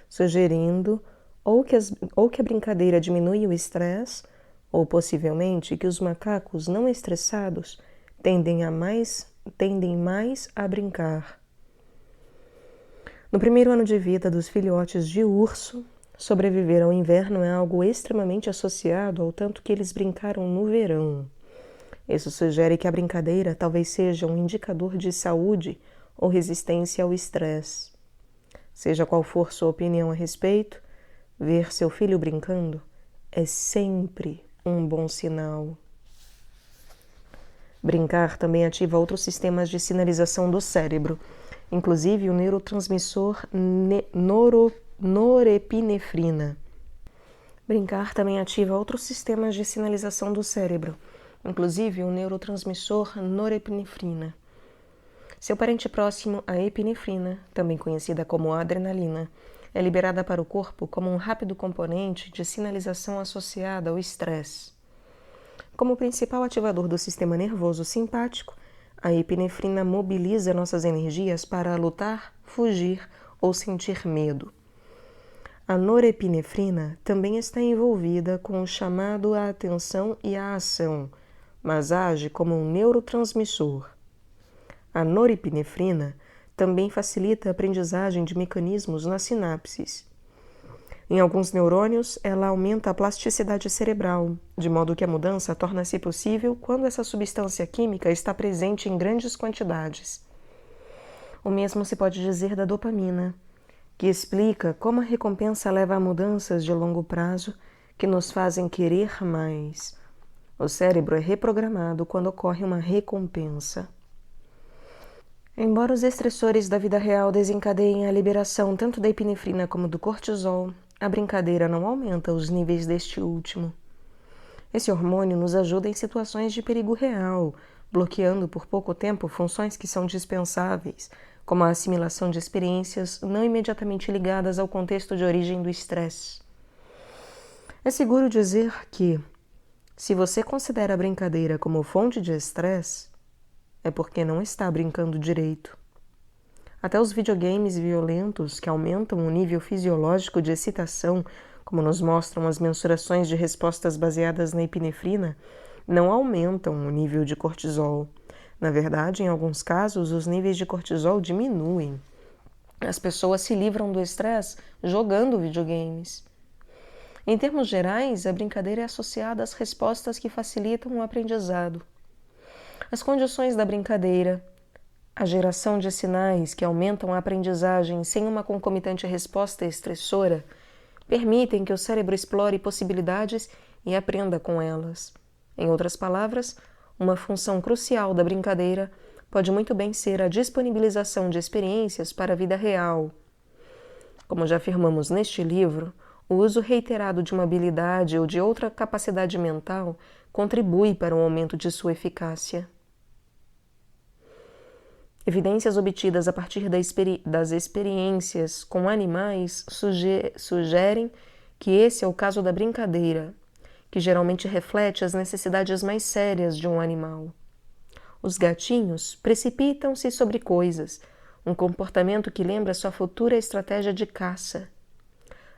sugerindo ou que a brincadeira diminui o estresse, ou possivelmente que os macacos não estressados tendem mais a brincar. No primeiro ano de vida dos filhotes de urso, sobreviver ao inverno é algo extremamente associado ao tanto que eles brincaram no verão. Isso sugere que a brincadeira talvez seja um indicador de saúde ou resistência ao estresse. Seja qual for sua opinião a respeito, ver seu filho brincando é sempre um bom sinal. Brincar também ativa outros sistemas de sinalização do cérebro, inclusive o neurotransmissor norepinefrina. Brincar também ativa outros sistemas de sinalização do cérebro, inclusive o neurotransmissor norepinefrina. Seu parente próximo, a epinefrina, também conhecida como adrenalina, é liberada para o corpo como um rápido componente de sinalização associada ao estresse. Como principal ativador do sistema nervoso simpático, a epinefrina mobiliza nossas energias para lutar, fugir ou sentir medo. A norepinefrina também está envolvida com o chamado à atenção e à ação, mas age como um neurotransmissor. A norepinefrina também facilita a aprendizagem de mecanismos nas sinapses. Em alguns neurônios, ela aumenta a plasticidade cerebral, de modo que a mudança torna-se possível quando essa substância química está presente em grandes quantidades. O mesmo se pode dizer da dopamina, que explica como a recompensa leva a mudanças de longo prazo que nos fazem querer mais. O cérebro é reprogramado quando ocorre uma recompensa. Embora os estressores da vida real desencadeiem a liberação tanto da epinefrina como do cortisol, a brincadeira não aumenta os níveis deste último. Esse hormônio nos ajuda em situações de perigo real, bloqueando por pouco tempo funções que são dispensáveis, como a assimilação de experiências não imediatamente ligadas ao contexto de origem do estresse. É seguro dizer que, se você considera a brincadeira como fonte de estresse, é porque não está brincando direito. Até os videogames violentos que aumentam o nível fisiológico de excitação, como nos mostram as mensurações de respostas baseadas na epinefrina, não aumentam o nível de cortisol. Na verdade, em alguns casos, os níveis de cortisol diminuem. As pessoas se livram do estresse jogando videogames. Em termos gerais, a brincadeira é associada às respostas que facilitam o aprendizado. As condições da brincadeira, a geração de sinais que aumentam a aprendizagem sem uma concomitante resposta estressora, permitem que o cérebro explore possibilidades e aprenda com elas. Em outras palavras, uma função crucial da brincadeira pode muito bem ser a disponibilização de experiências para a vida real. Como já afirmamos neste livro, o uso reiterado de uma habilidade ou de outra capacidade mental contribui para o aumento de sua eficácia. Evidências obtidas a partir das experiências com animais sugerem que esse é o caso da brincadeira, que geralmente reflete as necessidades mais sérias de um animal. Os gatinhos precipitam-se sobre coisas, um comportamento que lembra sua futura estratégia de caça.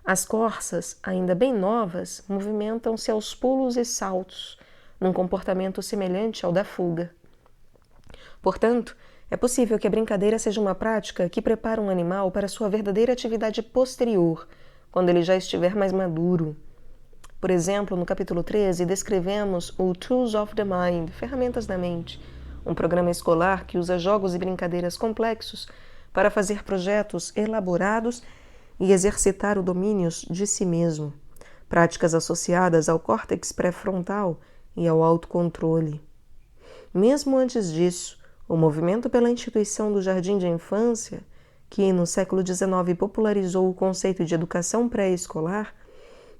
As corças, ainda bem novas, movimentam-se aos pulos e saltos, num comportamento semelhante ao da fuga. Portanto, é possível que a brincadeira seja uma prática que prepara um animal para sua verdadeira atividade posterior, quando ele já estiver mais maduro. Por exemplo, no capítulo 13, descrevemos o Tools of the Mind, Ferramentas da Mente, um programa escolar que usa jogos e brincadeiras complexos para fazer projetos elaborados e exercitar o domínio de si mesmo, práticas associadas ao córtex pré-frontal e ao autocontrole. Mesmo antes disso, o movimento pela instituição do jardim de infância, que no século XIX popularizou o conceito de educação pré-escolar,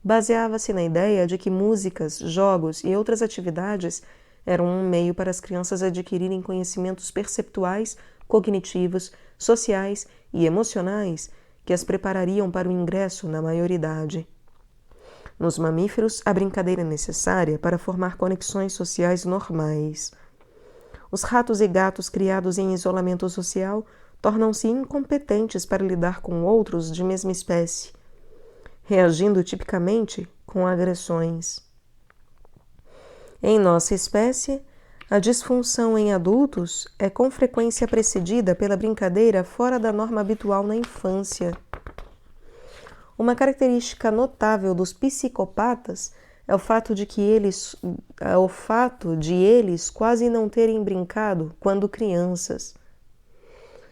baseava-se na ideia de que músicas, jogos e outras atividades eram um meio para as crianças adquirirem conhecimentos perceptuais, cognitivos, sociais e emocionais que as preparariam para o ingresso na maioridade. Nos mamíferos, a brincadeira é necessária para formar conexões sociais normais. Os ratos e gatos criados em isolamento social tornam-se incompetentes para lidar com outros de mesma espécie, reagindo tipicamente com agressões. Em nossa espécie, a disfunção em adultos é com frequência precedida pela brincadeira fora da norma habitual na infância. Uma característica notável dos psicopatas é o fato de eles quase não terem brincado quando crianças.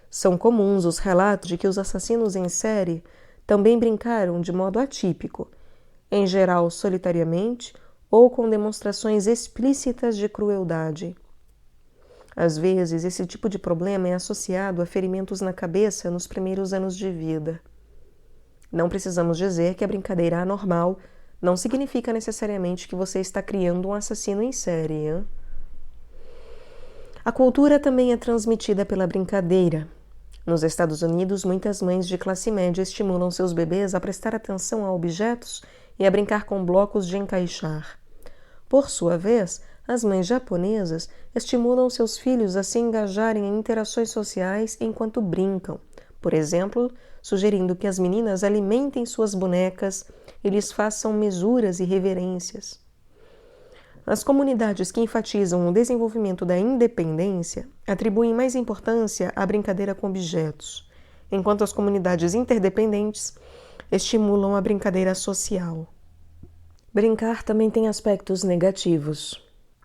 São comuns os relatos de que os assassinos em série também brincaram de modo atípico, em geral solitariamente ou com demonstrações explícitas de crueldade. Às vezes, esse tipo de problema é associado a ferimentos na cabeça nos primeiros anos de vida. Não precisamos dizer que a brincadeira anormal não significa necessariamente que você está criando um assassino em série. Hein? A cultura também é transmitida pela brincadeira. Nos Estados Unidos, muitas mães de classe média estimulam seus bebês a prestar atenção a objetos e a brincar com blocos de encaixar. Por sua vez, as mães japonesas estimulam seus filhos a se engajarem em interações sociais enquanto brincam, por exemplo, sugerindo que as meninas alimentem suas bonecas e lhes façam mesuras e reverências. As comunidades que enfatizam o desenvolvimento da independência atribuem mais importância à brincadeira com objetos, enquanto as comunidades interdependentes estimulam a brincadeira social. Brincar também tem aspectos negativos.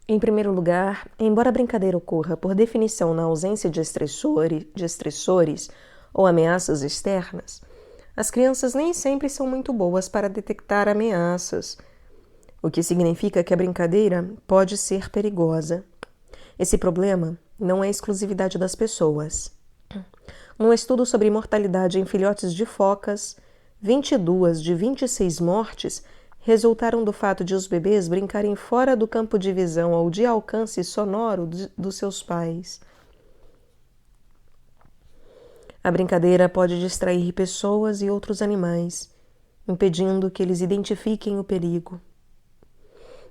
Em primeiro lugar, embora a brincadeira ocorra por definição na ausência de estressores ou ameaças externas, as crianças nem sempre são muito boas para detectar ameaças, o que significa que a brincadeira pode ser perigosa. Esse problema não é exclusividade das pessoas. Num estudo sobre mortalidade em filhotes de focas, 22 de 26 mortes resultaram do fato de os bebês brincarem fora do campo de visão ou de alcance sonoro dos seus pais. A brincadeira pode distrair pessoas e outros animais, impedindo que eles identifiquem o perigo.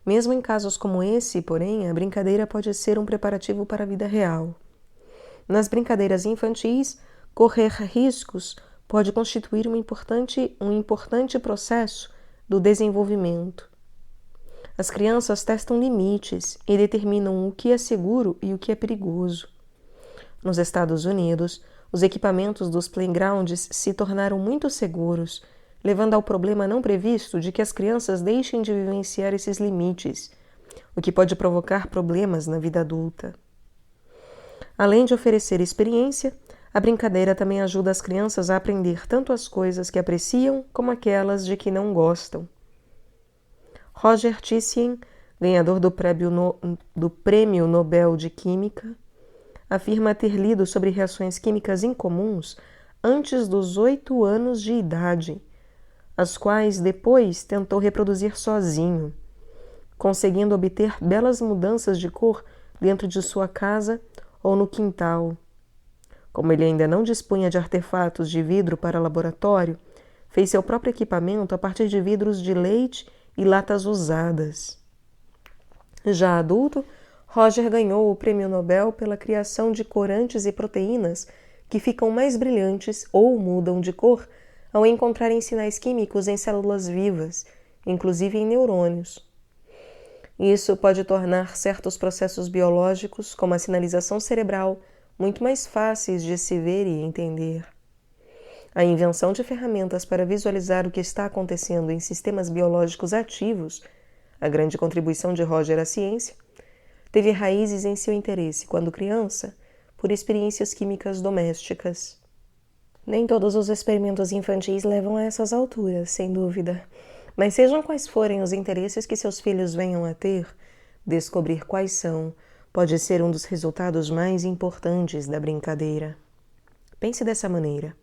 Mesmo em casos como esse, porém, a brincadeira pode ser um preparativo para a vida real. Nas brincadeiras infantis, correr riscos pode constituir um importante processo do desenvolvimento. As crianças testam limites e determinam o que é seguro e o que é perigoso. Nos Estados Unidos, os equipamentos dos playgrounds se tornaram muito seguros, levando ao problema não previsto de que as crianças deixem de vivenciar esses limites, o que pode provocar problemas na vida adulta. Além de oferecer experiência, a brincadeira também ajuda as crianças a aprender tanto as coisas que apreciam como aquelas de que não gostam. Roger Thiessen, ganhador do Prêmio Nobel de Química, afirma ter lido sobre reações químicas incomuns antes dos 8 anos de idade, as quais depois tentou reproduzir sozinho, conseguindo obter belas mudanças de cor dentro de sua casa ou no quintal. Como ele ainda não dispunha de artefatos de vidro para laboratório, fez seu próprio equipamento a partir de vidros de leite e latas usadas. Já adulto, Roger ganhou o Prêmio Nobel pela criação de corantes e proteínas que ficam mais brilhantes ou mudam de cor ao encontrarem sinais químicos em células vivas, inclusive em neurônios. Isso pode tornar certos processos biológicos, como a sinalização cerebral, muito mais fáceis de se ver e entender. A invenção de ferramentas para visualizar o que está acontecendo em sistemas biológicos ativos, a grande contribuição de Roger à ciência, teve raízes em seu interesse, quando criança, por experiências químicas domésticas. Nem todos os experimentos infantis levam a essas alturas, sem dúvida. Mas sejam quais forem os interesses que seus filhos venham a ter, descobrir quais são pode ser um dos resultados mais importantes da brincadeira. Pense dessa maneira.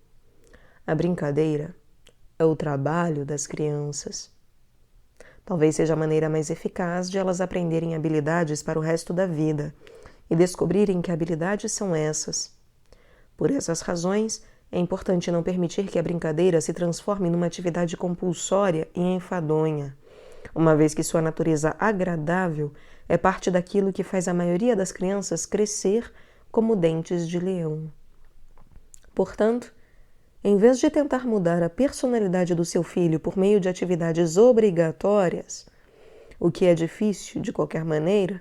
A brincadeira é o trabalho das crianças. Talvez seja a maneira mais eficaz de elas aprenderem habilidades para o resto da vida e descobrirem que habilidades são essas. Por essas razões, é importante não permitir que a brincadeira se transforme numa atividade compulsória e enfadonha, uma vez que sua natureza agradável é parte daquilo que faz a maioria das crianças crescer como dentes de leão. Portanto, em vez de tentar mudar a personalidade do seu filho por meio de atividades obrigatórias, o que é difícil de qualquer maneira,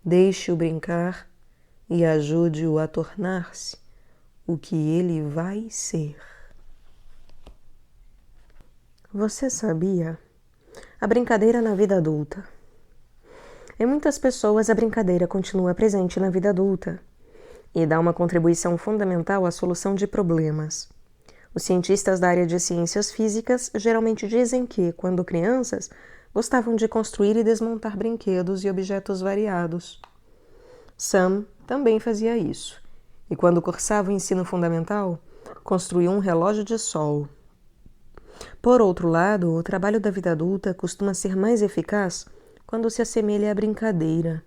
deixe-o brincar e ajude-o a tornar-se o que ele vai ser. Você sabia? A brincadeira na vida adulta. Em muitas pessoas, a brincadeira continua presente na vida adulta e dá uma contribuição fundamental à solução de problemas. Os cientistas da área de ciências físicas geralmente dizem que, quando crianças, gostavam de construir e desmontar brinquedos e objetos variados. Sam também fazia isso, e quando cursava o ensino fundamental, construiu um relógio de sol. Por outro lado, o trabalho da vida adulta costuma ser mais eficaz quando se assemelha à brincadeira.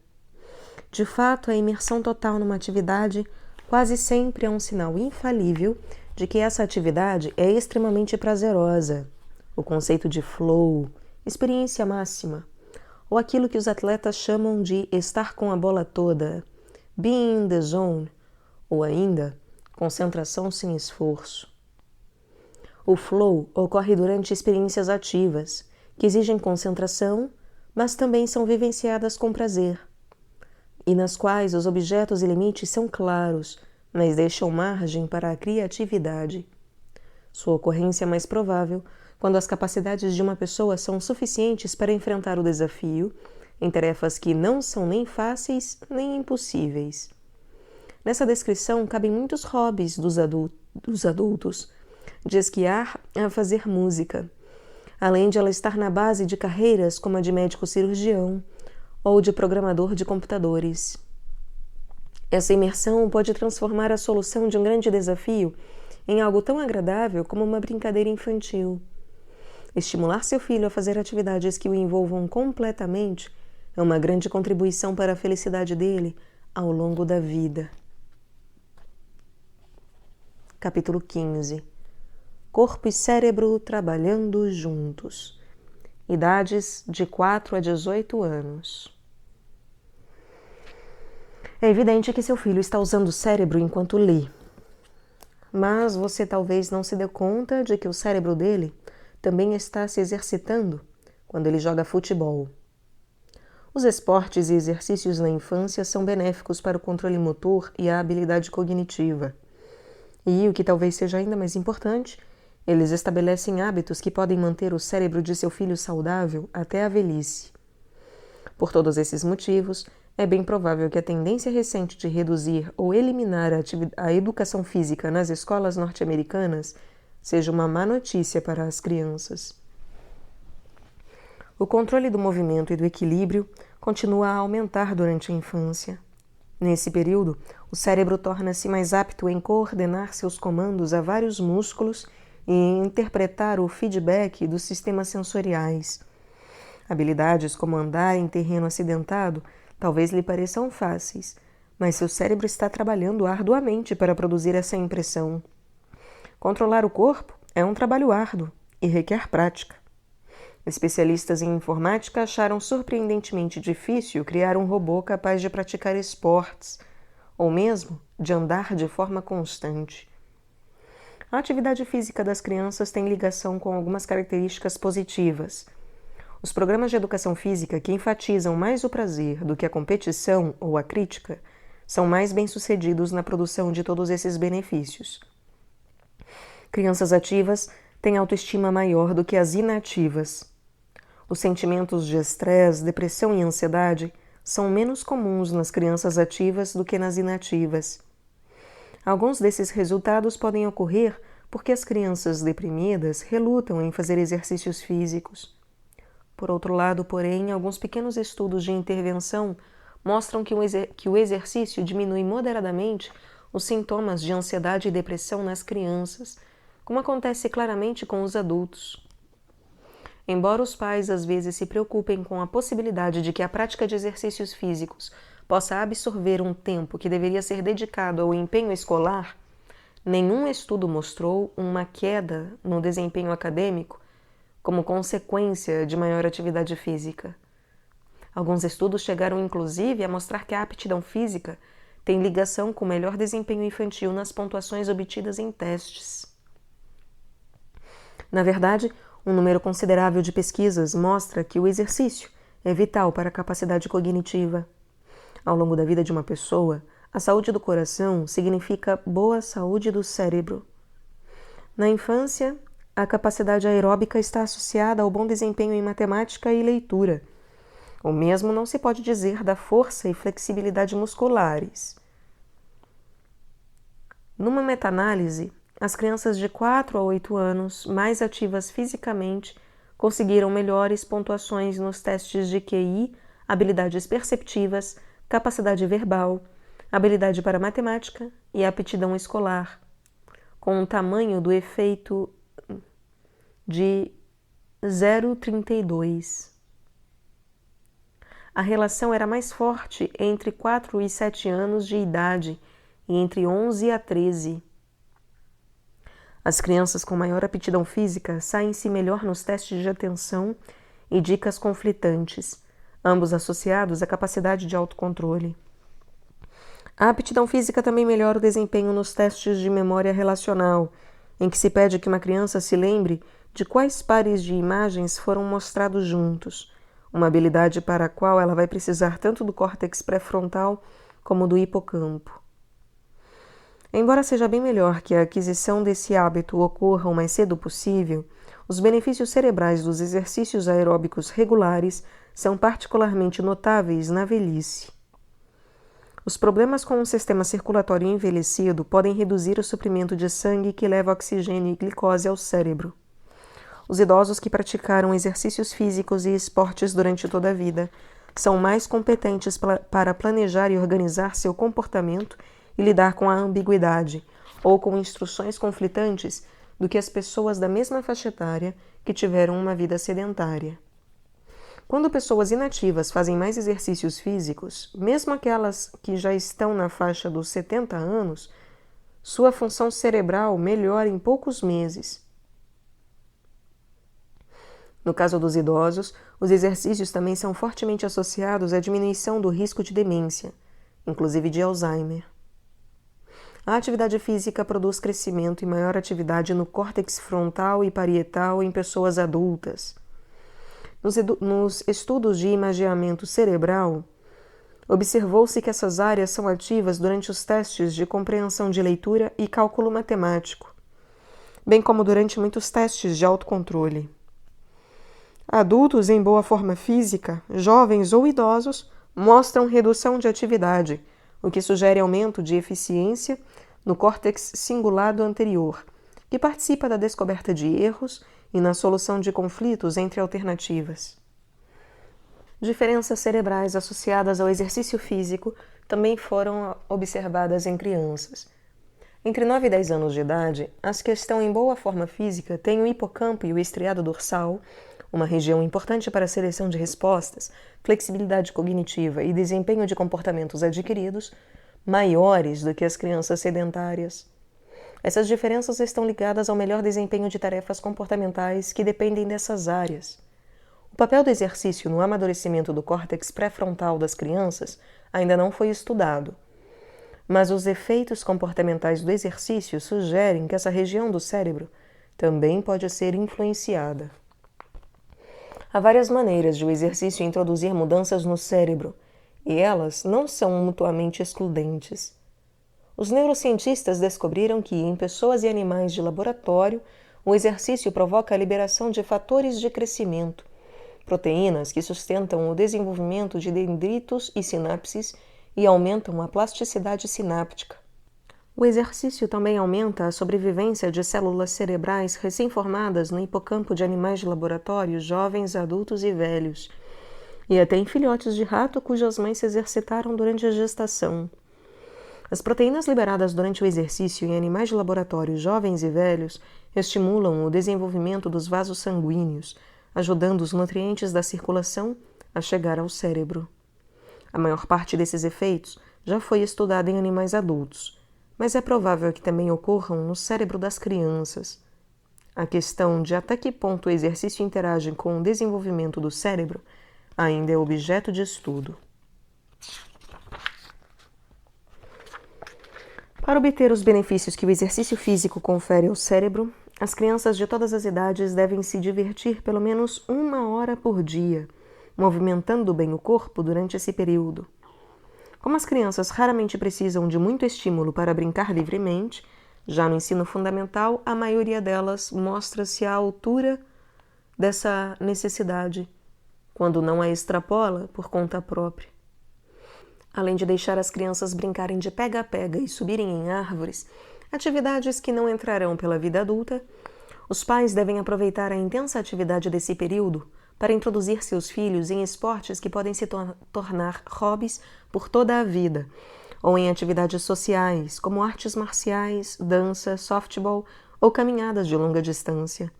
De fato, a imersão total numa atividade quase sempre é um sinal infalível de que essa atividade é extremamente prazerosa. O conceito de flow, experiência máxima, ou aquilo que os atletas chamam de estar com a bola toda, being in the zone, ou ainda, concentração sem esforço. O flow ocorre durante experiências ativas, que exigem concentração, mas também são vivenciadas com prazer, e nas quais os objetos e limites são claros, mas deixam margem para a criatividade. Sua ocorrência é mais provável quando as capacidades de uma pessoa são suficientes para enfrentar o desafio em tarefas que não são nem fáceis nem impossíveis. Nessa descrição cabem muitos hobbies dos adultos, de esquiar a fazer música, além de ela estar na base de carreiras como a de médico cirurgião ou de programador de computadores. Essa imersão pode transformar a solução de um grande desafio em algo tão agradável como uma brincadeira infantil. Estimular seu filho a fazer atividades que o envolvam completamente é uma grande contribuição para a felicidade dele ao longo da vida. Capítulo 15. Corpo e cérebro trabalhando juntos. Idades de 4 a 18 anos. É evidente que seu filho está usando o cérebro enquanto lê. Mas você talvez não se dê conta de que o cérebro dele também está se exercitando quando ele joga futebol. Os esportes e exercícios na infância são benéficos para o controle motor e a habilidade cognitiva. E, o que talvez seja ainda mais importante, eles estabelecem hábitos que podem manter o cérebro de seu filho saudável até a velhice. Por todos esses motivos, é bem provável que a tendência recente de reduzir ou eliminar a educação física nas escolas norte-americanas seja uma má notícia para as crianças. O controle do movimento e do equilíbrio continua a aumentar durante a infância. Nesse período, o cérebro torna-se mais apto em coordenar seus comandos a vários músculos e em interpretar o feedback dos sistemas sensoriais. Habilidades como andar em terreno acidentado talvez lhe pareçam fáceis, mas seu cérebro está trabalhando arduamente para produzir essa impressão. Controlar o corpo é um trabalho árduo e requer prática. Especialistas em informática acharam surpreendentemente difícil criar um robô capaz de praticar esportes, ou mesmo de andar de forma constante. A atividade física das crianças tem ligação com algumas características positivas. Os programas de educação física que enfatizam mais o prazer do que a competição ou a crítica são mais bem-sucedidos na produção de todos esses benefícios. Crianças ativas têm autoestima maior do que as inativas. Os sentimentos de estresse, depressão e ansiedade são menos comuns nas crianças ativas do que nas inativas. Alguns desses resultados podem ocorrer porque as crianças deprimidas relutam em fazer exercícios físicos. Por outro lado, porém, alguns pequenos estudos de intervenção mostram que o exercício diminui moderadamente os sintomas de ansiedade e depressão nas crianças, como acontece claramente com os adultos. Embora os pais às vezes se preocupem com a possibilidade de que a prática de exercícios físicos possa absorver um tempo que deveria ser dedicado ao empenho escolar, nenhum estudo mostrou uma queda no desempenho acadêmico como consequência de maior atividade física. Alguns estudos chegaram inclusive a mostrar que a aptidão física tem ligação com o melhor desempenho infantil nas pontuações obtidas em testes. Na verdade, um número considerável de pesquisas mostra que o exercício é vital para a capacidade cognitiva. Ao longo da vida de uma pessoa, a saúde do coração significa boa saúde do cérebro. Na infância, a capacidade aeróbica está associada ao bom desempenho em matemática e leitura. O mesmo não se pode dizer da força e flexibilidade musculares. Numa meta-análise, as crianças de 4 a 8 anos, mais ativas fisicamente, conseguiram melhores pontuações nos testes de QI, habilidades perceptivas, capacidade verbal, habilidade para matemática e aptidão escolar, com um tamanho do efeito de 0,32. A relação era mais forte entre 4 e 7 anos de idade e entre 11 a 13. As crianças com maior aptidão física saem-se melhor nos testes de atenção e dicas conflitantes, ambos associados à capacidade de autocontrole. A aptidão física também melhora o desempenho nos testes de memória relacional, em que se pede que uma criança se lembre de quais pares de imagens foram mostrados juntos, uma habilidade para a qual ela vai precisar tanto do córtex pré-frontal como do hipocampo. Embora seja bem melhor que a aquisição desse hábito ocorra o mais cedo possível, os benefícios cerebrais dos exercícios aeróbicos regulares são particularmente notáveis na velhice. Os problemas com o sistema circulatório envelhecido podem reduzir o suprimento de sangue que leva oxigênio e glicose ao cérebro. Os idosos que praticaram exercícios físicos e esportes durante toda a vida são mais competentes para planejar e organizar seu comportamento e lidar com a ambiguidade ou com instruções conflitantes do que as pessoas da mesma faixa etária que tiveram uma vida sedentária. Quando pessoas inativas fazem mais exercícios físicos, mesmo aquelas que já estão na faixa dos 70 anos, sua função cerebral melhora em poucos meses. No caso dos idosos, os exercícios também são fortemente associados à diminuição do risco de demência, inclusive de Alzheimer. A atividade física produz crescimento e maior atividade no córtex frontal e parietal em pessoas adultas. Nos estudos de imageamento cerebral, observou-se que essas áreas são ativas durante os testes de compreensão de leitura e cálculo matemático, bem como durante muitos testes de autocontrole. Adultos em boa forma física, jovens ou idosos, mostram redução de atividade, o que sugere aumento de eficiência no córtex cingulado anterior, que participa da descoberta de erros e na solução de conflitos entre alternativas. Diferenças cerebrais associadas ao exercício físico também foram observadas em crianças. Entre 9 e 10 anos de idade, as que estão em boa forma física têm o hipocampo e o estriado dorsal, uma região importante para a seleção de respostas, flexibilidade cognitiva e desempenho de comportamentos adquiridos, maiores do que as crianças sedentárias. Essas diferenças estão ligadas ao melhor desempenho de tarefas comportamentais que dependem dessas áreas. O papel do exercício no amadurecimento do córtex pré-frontal das crianças ainda não foi estudado, mas os efeitos comportamentais do exercício sugerem que essa região do cérebro também pode ser influenciada. Há várias maneiras de o exercício introduzir mudanças no cérebro, e elas não são mutuamente excludentes. Os neurocientistas descobriram que, em pessoas e animais de laboratório, o exercício provoca a liberação de fatores de crescimento, proteínas que sustentam o desenvolvimento de dendritos e sinapses e aumentam a plasticidade sináptica. O exercício também aumenta a sobrevivência de células cerebrais recém-formadas no hipocampo de animais de laboratório, jovens, adultos e velhos, e até em filhotes de rato cujas mães se exercitaram durante a gestação. As proteínas liberadas durante o exercício em animais de laboratório, jovens e velhos, estimulam o desenvolvimento dos vasos sanguíneos, ajudando os nutrientes da circulação a chegar ao cérebro. A maior parte desses efeitos já foi estudada em animais adultos, mas é provável que também ocorram no cérebro das crianças. A questão de até que ponto o exercício interage com o desenvolvimento do cérebro ainda é objeto de estudo. Para obter os benefícios que o exercício físico confere ao cérebro, as crianças de todas as idades devem se divertir pelo menos 1 hora por dia, movimentando bem o corpo durante esse período. Como as crianças raramente precisam de muito estímulo para brincar livremente, já no ensino fundamental, a maioria delas mostra-se à altura dessa necessidade, quando não a extrapola por conta própria. Além de deixar as crianças brincarem de pega-pega e subirem em árvores, atividades que não entrarão pela vida adulta, os pais devem aproveitar a intensa atividade desse período para introduzir seus filhos em esportes que podem se tornar hobbies por toda a vida, ou em atividades sociais, como artes marciais, dança, softball ou caminhadas de longa distância.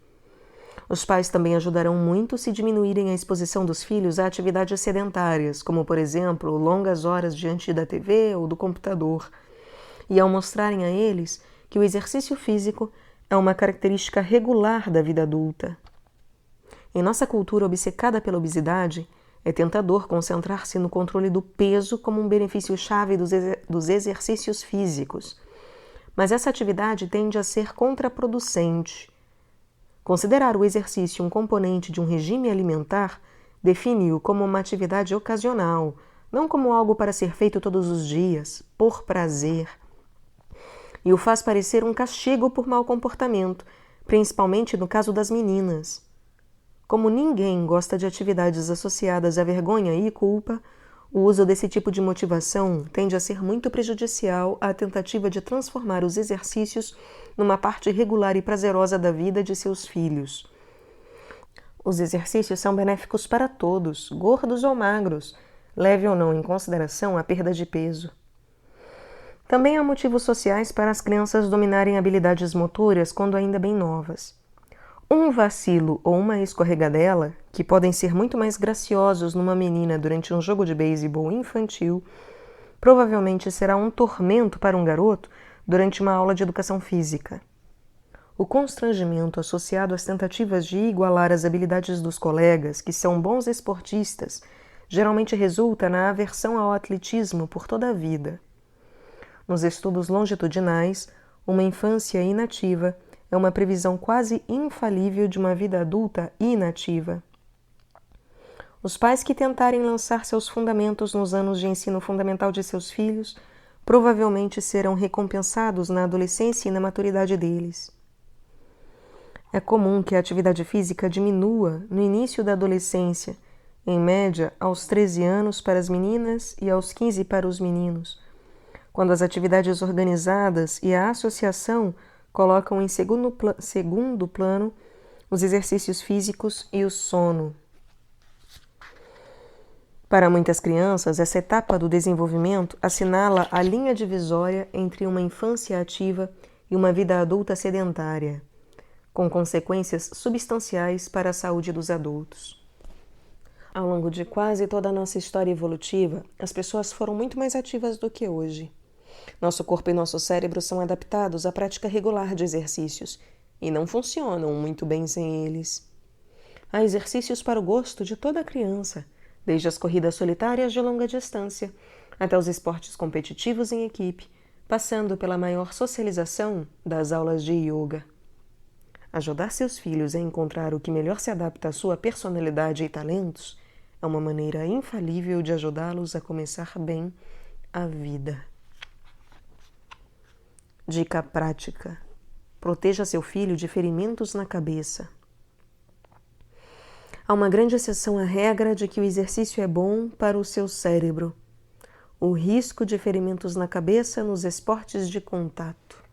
Os pais também ajudarão muito se diminuírem a exposição dos filhos a atividades sedentárias, como, por exemplo, longas horas diante da TV ou do computador, e ao mostrarem a eles que o exercício físico é uma característica regular da vida adulta. Em nossa cultura obcecada pela obesidade, é tentador concentrar-se no controle do peso como um benefício-chave dos exercícios físicos. Mas essa atividade tende a ser contraproducente. Considerar o exercício um componente de um regime alimentar define-o como uma atividade ocasional, não como algo para ser feito todos os dias, por prazer. E o faz parecer um castigo por mau comportamento, principalmente no caso das meninas. Como ninguém gosta de atividades associadas à vergonha e culpa, o uso desse tipo de motivação tende a ser muito prejudicial à tentativa de transformar os exercícios numa parte regular e prazerosa da vida de seus filhos. Os exercícios são benéficos para todos, gordos ou magros, leve ou não em consideração a perda de peso. Também há motivos sociais para as crianças dominarem habilidades motoras quando ainda bem novas. Um vacilo ou uma escorregadela, que podem ser muito mais graciosos numa menina durante um jogo de beisebol infantil, provavelmente será um tormento para um garoto durante uma aula de educação física. O constrangimento associado às tentativas de igualar as habilidades dos colegas, que são bons esportistas, geralmente resulta na aversão ao atletismo por toda a vida. Nos estudos longitudinais, uma infância inativa é uma previsão quase infalível de uma vida adulta inativa. Os pais que tentarem lançar seus fundamentos nos anos de ensino fundamental de seus filhos provavelmente serão recompensados na adolescência e na maturidade deles. É comum que a atividade física diminua no início da adolescência, em média aos 13 anos para as meninas e aos 15 para os meninos, quando as atividades organizadas e a associação colocam em segundo plano os exercícios físicos e o sono. Para muitas crianças, essa etapa do desenvolvimento assinala a linha divisória entre uma infância ativa e uma vida adulta sedentária, com consequências substanciais para a saúde dos adultos. Ao longo de quase toda a nossa história evolutiva, as pessoas foram muito mais ativas do que hoje. Nosso corpo e nosso cérebro são adaptados à prática regular de exercícios e não funcionam muito bem sem eles. Há exercícios para o gosto de toda criança, desde as corridas solitárias de longa distância até os esportes competitivos em equipe, passando pela maior socialização das aulas de yoga. Ajudar seus filhos a encontrar o que melhor se adapta à sua personalidade e talentos é uma maneira infalível de ajudá-los a começar bem a vida. Dica prática: proteja seu filho de ferimentos na cabeça. Há uma grande exceção à regra de que o exercício é bom para o seu cérebro: o risco de ferimentos na cabeça nos esportes de contato.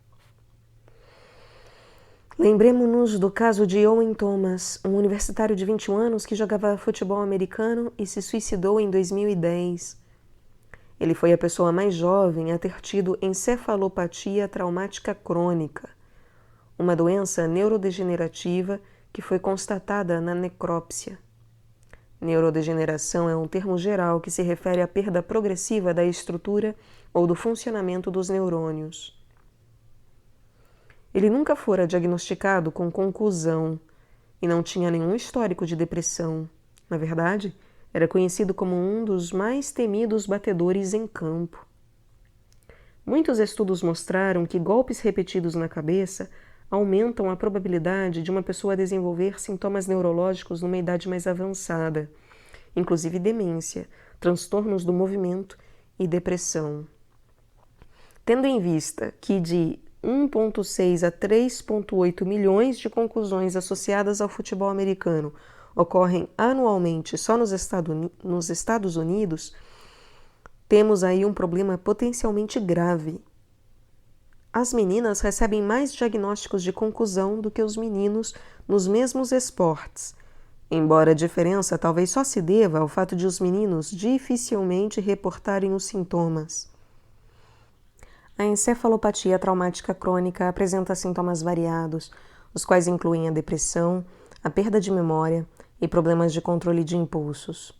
Lembremos-nos do caso de Owen Thomas, um universitário de 21 anos que jogava futebol americano e se suicidou em 2010. Ele foi a pessoa mais jovem a ter tido encefalopatia traumática crônica, uma doença neurodegenerativa que foi constatada na necrópsia. Neurodegeneração é um termo geral que se refere à perda progressiva da estrutura ou do funcionamento dos neurônios. Ele nunca fora diagnosticado com concussão e não tinha nenhum histórico de depressão. Na verdade, era conhecido como um dos mais temidos batedores em campo. Muitos estudos mostraram que golpes repetidos na cabeça aumentam a probabilidade de uma pessoa desenvolver sintomas neurológicos numa idade mais avançada, inclusive demência, transtornos do movimento e depressão. Tendo em vista que de 1,6 a 3,8 milhões de concussões associadas ao futebol americano ocorrem anualmente só nos Estados Unidos, temos aí um problema potencialmente grave. As meninas recebem mais diagnósticos de concussão do que os meninos nos mesmos esportes, embora a diferença talvez só se deva ao fato de os meninos dificilmente reportarem os sintomas. A encefalopatia traumática crônica apresenta sintomas variados, os quais incluem a depressão, a perda de memória e problemas de controle de impulsos.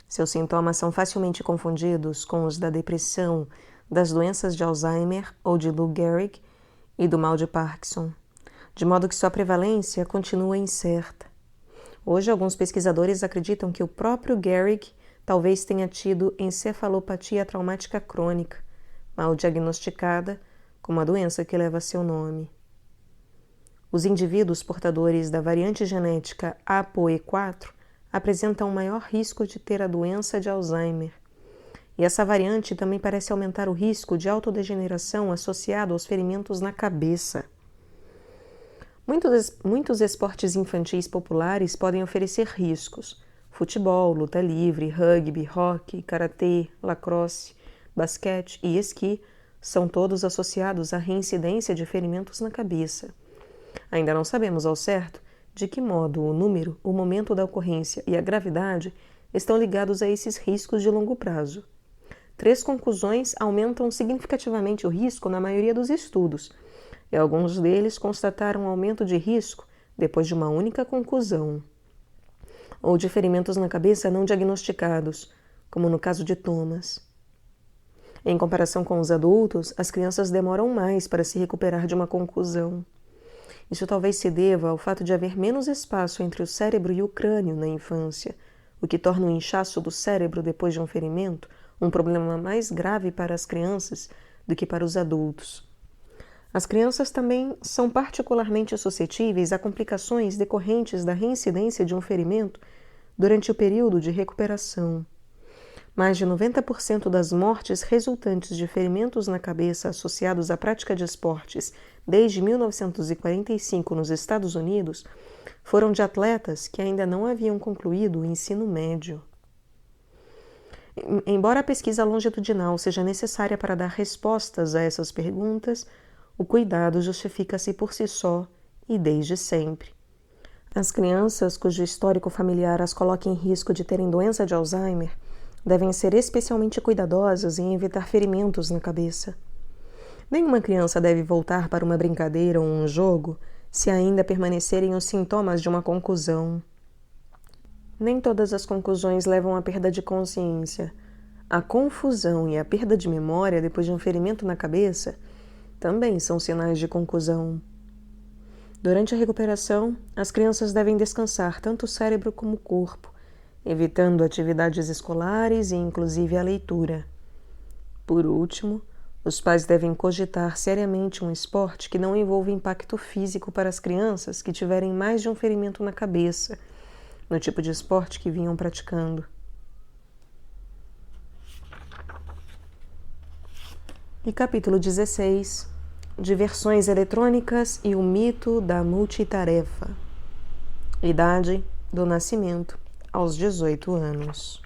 Seus sintomas são facilmente confundidos com os da depressão, das doenças de Alzheimer ou de Lou Gehrig e do mal de Parkinson, de modo que sua prevalência continua incerta. Hoje, alguns pesquisadores acreditam que o próprio Gehrig talvez tenha tido encefalopatia traumática crônica, mal diagnosticada, como a doença que leva seu nome. Os indivíduos portadores da variante genética APOE4 apresentam maior risco de ter a doença de Alzheimer, e essa variante também parece aumentar o risco de autodegeneração associado aos ferimentos na cabeça. Muitos esportes infantis populares podem oferecer riscos: futebol, luta livre, rugby, hóquei, karatê, lacrosse, basquete e esqui são todos associados à reincidência de ferimentos na cabeça. Ainda não sabemos ao certo de que modo o número, o momento da ocorrência e a gravidade estão ligados a esses riscos de longo prazo. 3 concussões aumentam significativamente o risco na maioria dos estudos, e alguns deles constataram um aumento de risco depois de uma única concussão, ou de ferimentos na cabeça não diagnosticados, como no caso de Thomas. Em comparação com os adultos, as crianças demoram mais para se recuperar de uma contusão. Isso talvez se deva ao fato de haver menos espaço entre o cérebro e o crânio na infância, o que torna o inchaço do cérebro depois de um ferimento um problema mais grave para as crianças do que para os adultos. As crianças também são particularmente suscetíveis a complicações decorrentes da reincidência de um ferimento durante o período de recuperação. Mais de 90% das mortes resultantes de ferimentos na cabeça associados à prática de esportes desde 1945 nos Estados Unidos foram de atletas que ainda não haviam concluído o ensino médio. Embora a pesquisa longitudinal seja necessária para dar respostas a essas perguntas, o cuidado justifica-se por si só e desde sempre. As crianças cujo histórico familiar as coloque em risco de terem doença de Alzheimer devem ser especialmente cuidadosas em evitar ferimentos na cabeça. Nenhuma criança deve voltar para uma brincadeira ou um jogo se ainda permanecerem os sintomas de uma contusão. Nem todas as contusões levam à perda de consciência. A confusão e a perda de memória depois de um ferimento na cabeça também são sinais de contusão. Durante a recuperação, as crianças devem descansar tanto o cérebro como o corpo, evitando atividades escolares e inclusive a leitura. Por último, os pais devem cogitar seriamente um esporte que não envolva impacto físico para as crianças que tiverem mais de um ferimento na cabeça, no tipo de esporte que vinham praticando. E capítulo 16. Diversões eletrônicas e o mito da multitarefa. Idade do nascimento aos 18 anos.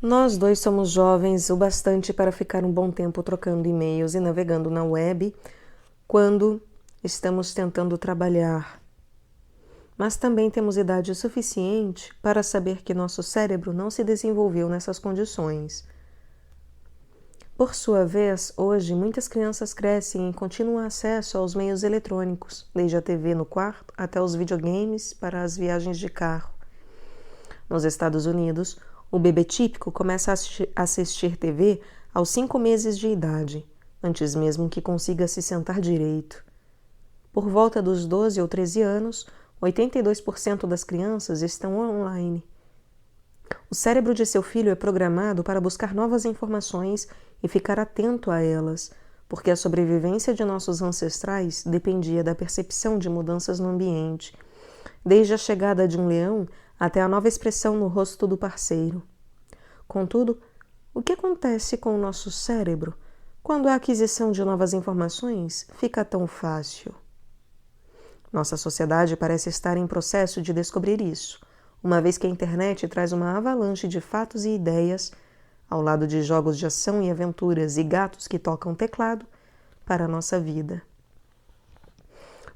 Nós dois somos jovens o bastante para ficar um bom tempo trocando e-mails e navegando na web quando estamos tentando trabalhar. Mas também temos idade suficiente para saber que nosso cérebro não se desenvolveu nessas condições. Por sua vez, hoje, muitas crianças crescem em contínuo acesso aos meios eletrônicos, desde a TV no quarto até os videogames para as viagens de carro. Nos Estados Unidos, o bebê típico começa a assistir TV aos 5 meses de idade, antes mesmo que consiga se sentar direito. Por volta dos 12 ou 13 anos, 82% das crianças estão online. O cérebro de seu filho é programado para buscar novas informações e ficar atento a elas, porque a sobrevivência de nossos ancestrais dependia da percepção de mudanças no ambiente, desde a chegada de um leão até a nova expressão no rosto do parceiro. Contudo, o que acontece com o nosso cérebro quando a aquisição de novas informações fica tão fácil? Nossa sociedade parece estar em processo de descobrir isso, uma vez que a internet traz uma avalanche de fatos e ideias, ao lado de jogos de ação e aventuras e gatos que tocam teclado, para a nossa vida.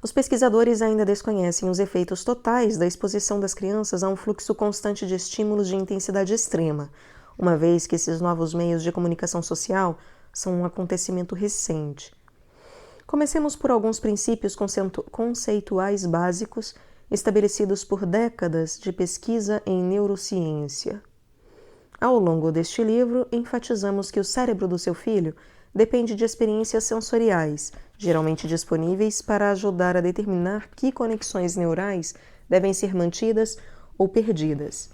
Os pesquisadores ainda desconhecem os efeitos totais da exposição das crianças a um fluxo constante de estímulos de intensidade extrema, uma vez que esses novos meios de comunicação social são um acontecimento recente. Comecemos por alguns princípios conceituais básicos estabelecidos por décadas de pesquisa em neurociência. Ao longo deste livro, enfatizamos que o cérebro do seu filho depende de experiências sensoriais, geralmente disponíveis para ajudar a determinar que conexões neurais devem ser mantidas ou perdidas.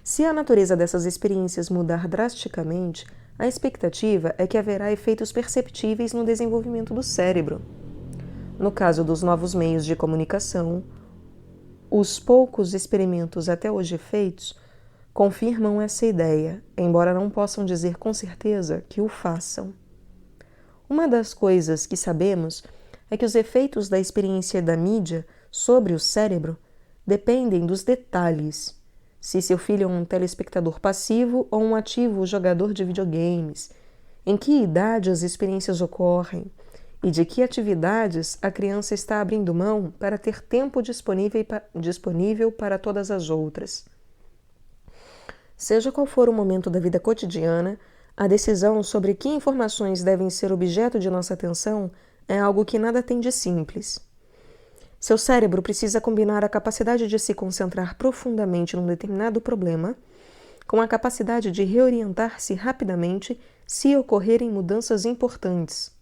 Se a natureza dessas experiências mudar drasticamente, a expectativa é que haverá efeitos perceptíveis no desenvolvimento do cérebro. No caso dos novos meios de comunicação, os poucos experimentos até hoje feitos confirmam essa ideia, embora não possam dizer com certeza que o façam. Uma das coisas que sabemos é que os efeitos da experiência da mídia sobre o cérebro dependem dos detalhes. Se seu filho é um telespectador passivo ou um ativo jogador de videogames, em que idade as experiências ocorrem e de que atividades a criança está abrindo mão para ter tempo disponível para todas as outras. Seja qual for o momento da vida cotidiana, a decisão sobre que informações devem ser objeto de nossa atenção é algo que nada tem de simples. Seu cérebro precisa combinar a capacidade de se concentrar profundamente num determinado problema com a capacidade de reorientar-se rapidamente se ocorrerem mudanças importantes.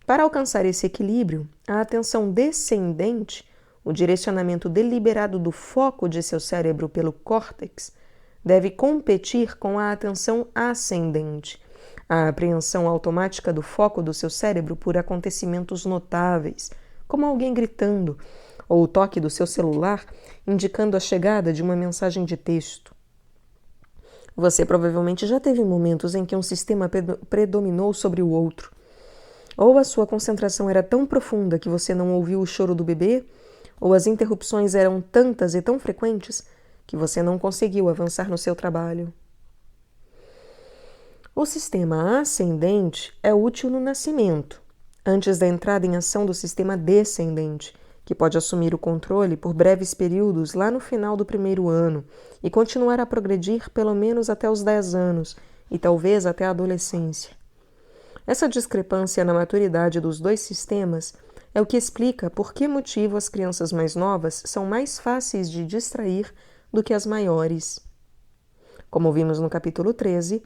Para alcançar esse equilíbrio, a atenção descendente, o direcionamento deliberado do foco de seu cérebro pelo córtex, deve competir com a atenção ascendente, a apreensão automática do foco do seu cérebro por acontecimentos notáveis, como alguém gritando, ou o toque do seu celular indicando a chegada de uma mensagem de texto. Você provavelmente já teve momentos em que um sistema predominou sobre o outro. Ou a sua concentração era tão profunda que você não ouviu o choro do bebê, ou as interrupções eram tantas e tão frequentes que você não conseguiu avançar no seu trabalho. O sistema ascendente é útil no nascimento, antes da entrada em ação do sistema descendente, que pode assumir o controle por breves períodos lá no final do primeiro ano e continuar a progredir pelo menos até os 10 anos e talvez até a adolescência. Essa discrepância na maturidade dos dois sistemas é o que explica por que motivo as crianças mais novas são mais fáceis de distrair do que as maiores. Como vimos no capítulo 13,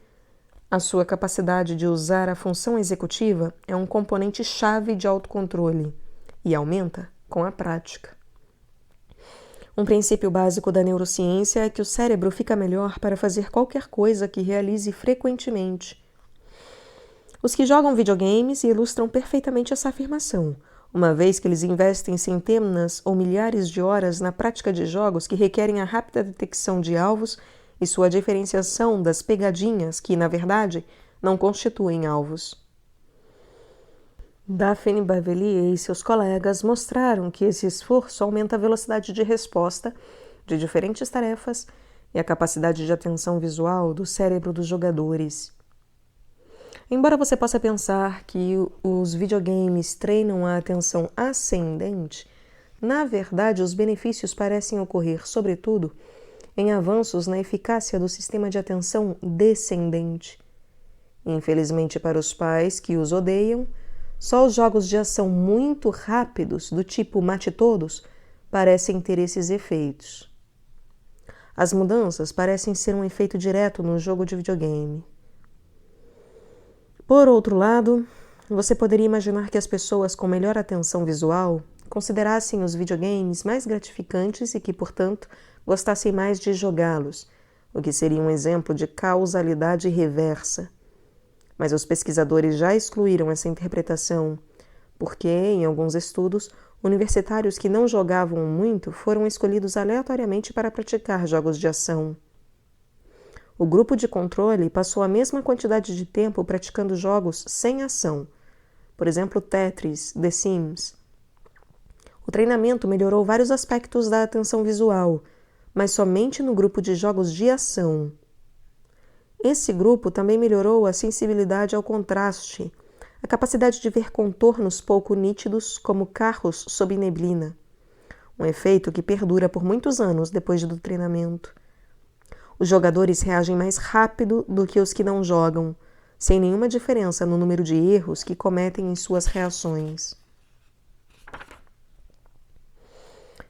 a sua capacidade de usar a função executiva é um componente-chave de autocontrole e aumenta com a prática. Um princípio básico da neurociência é que o cérebro fica melhor para fazer qualquer coisa que realize frequentemente. Os que jogam videogames ilustram perfeitamente essa afirmação, uma vez que eles investem centenas ou milhares de horas na prática de jogos que requerem a rápida detecção de alvos e sua diferenciação das pegadinhas que, na verdade, não constituem alvos. Daphne Bavelier e seus colegas mostraram que esse esforço aumenta a velocidade de resposta de diferentes tarefas e a capacidade de atenção visual do cérebro dos jogadores. Embora você possa pensar que os videogames treinam a atenção ascendente, na verdade os benefícios parecem ocorrer, sobretudo, em avanços na eficácia do sistema de atenção descendente. Infelizmente para os pais que os odeiam, só os jogos de ação muito rápidos, do tipo mate todos, parecem ter esses efeitos. As mudanças parecem ser um efeito direto no jogo de videogame. Por outro lado, você poderia imaginar que as pessoas com melhor atenção visual considerassem os videogames mais gratificantes e que, portanto, gostassem mais de jogá-los, o que seria um exemplo de causalidade reversa. Mas os pesquisadores já excluíram essa interpretação, porque, em alguns estudos, universitários que não jogavam muito foram escolhidos aleatoriamente para praticar jogos de ação. O grupo de controle passou a mesma quantidade de tempo praticando jogos sem ação, por exemplo, Tetris, The Sims. O treinamento melhorou vários aspectos da atenção visual, mas somente no grupo de jogos de ação. Esse grupo também melhorou a sensibilidade ao contraste, a capacidade de ver contornos pouco nítidos como carros sob neblina, um efeito que perdura por muitos anos depois do treinamento. Os jogadores reagem mais rápido do que os que não jogam, sem nenhuma diferença no número de erros que cometem em suas reações.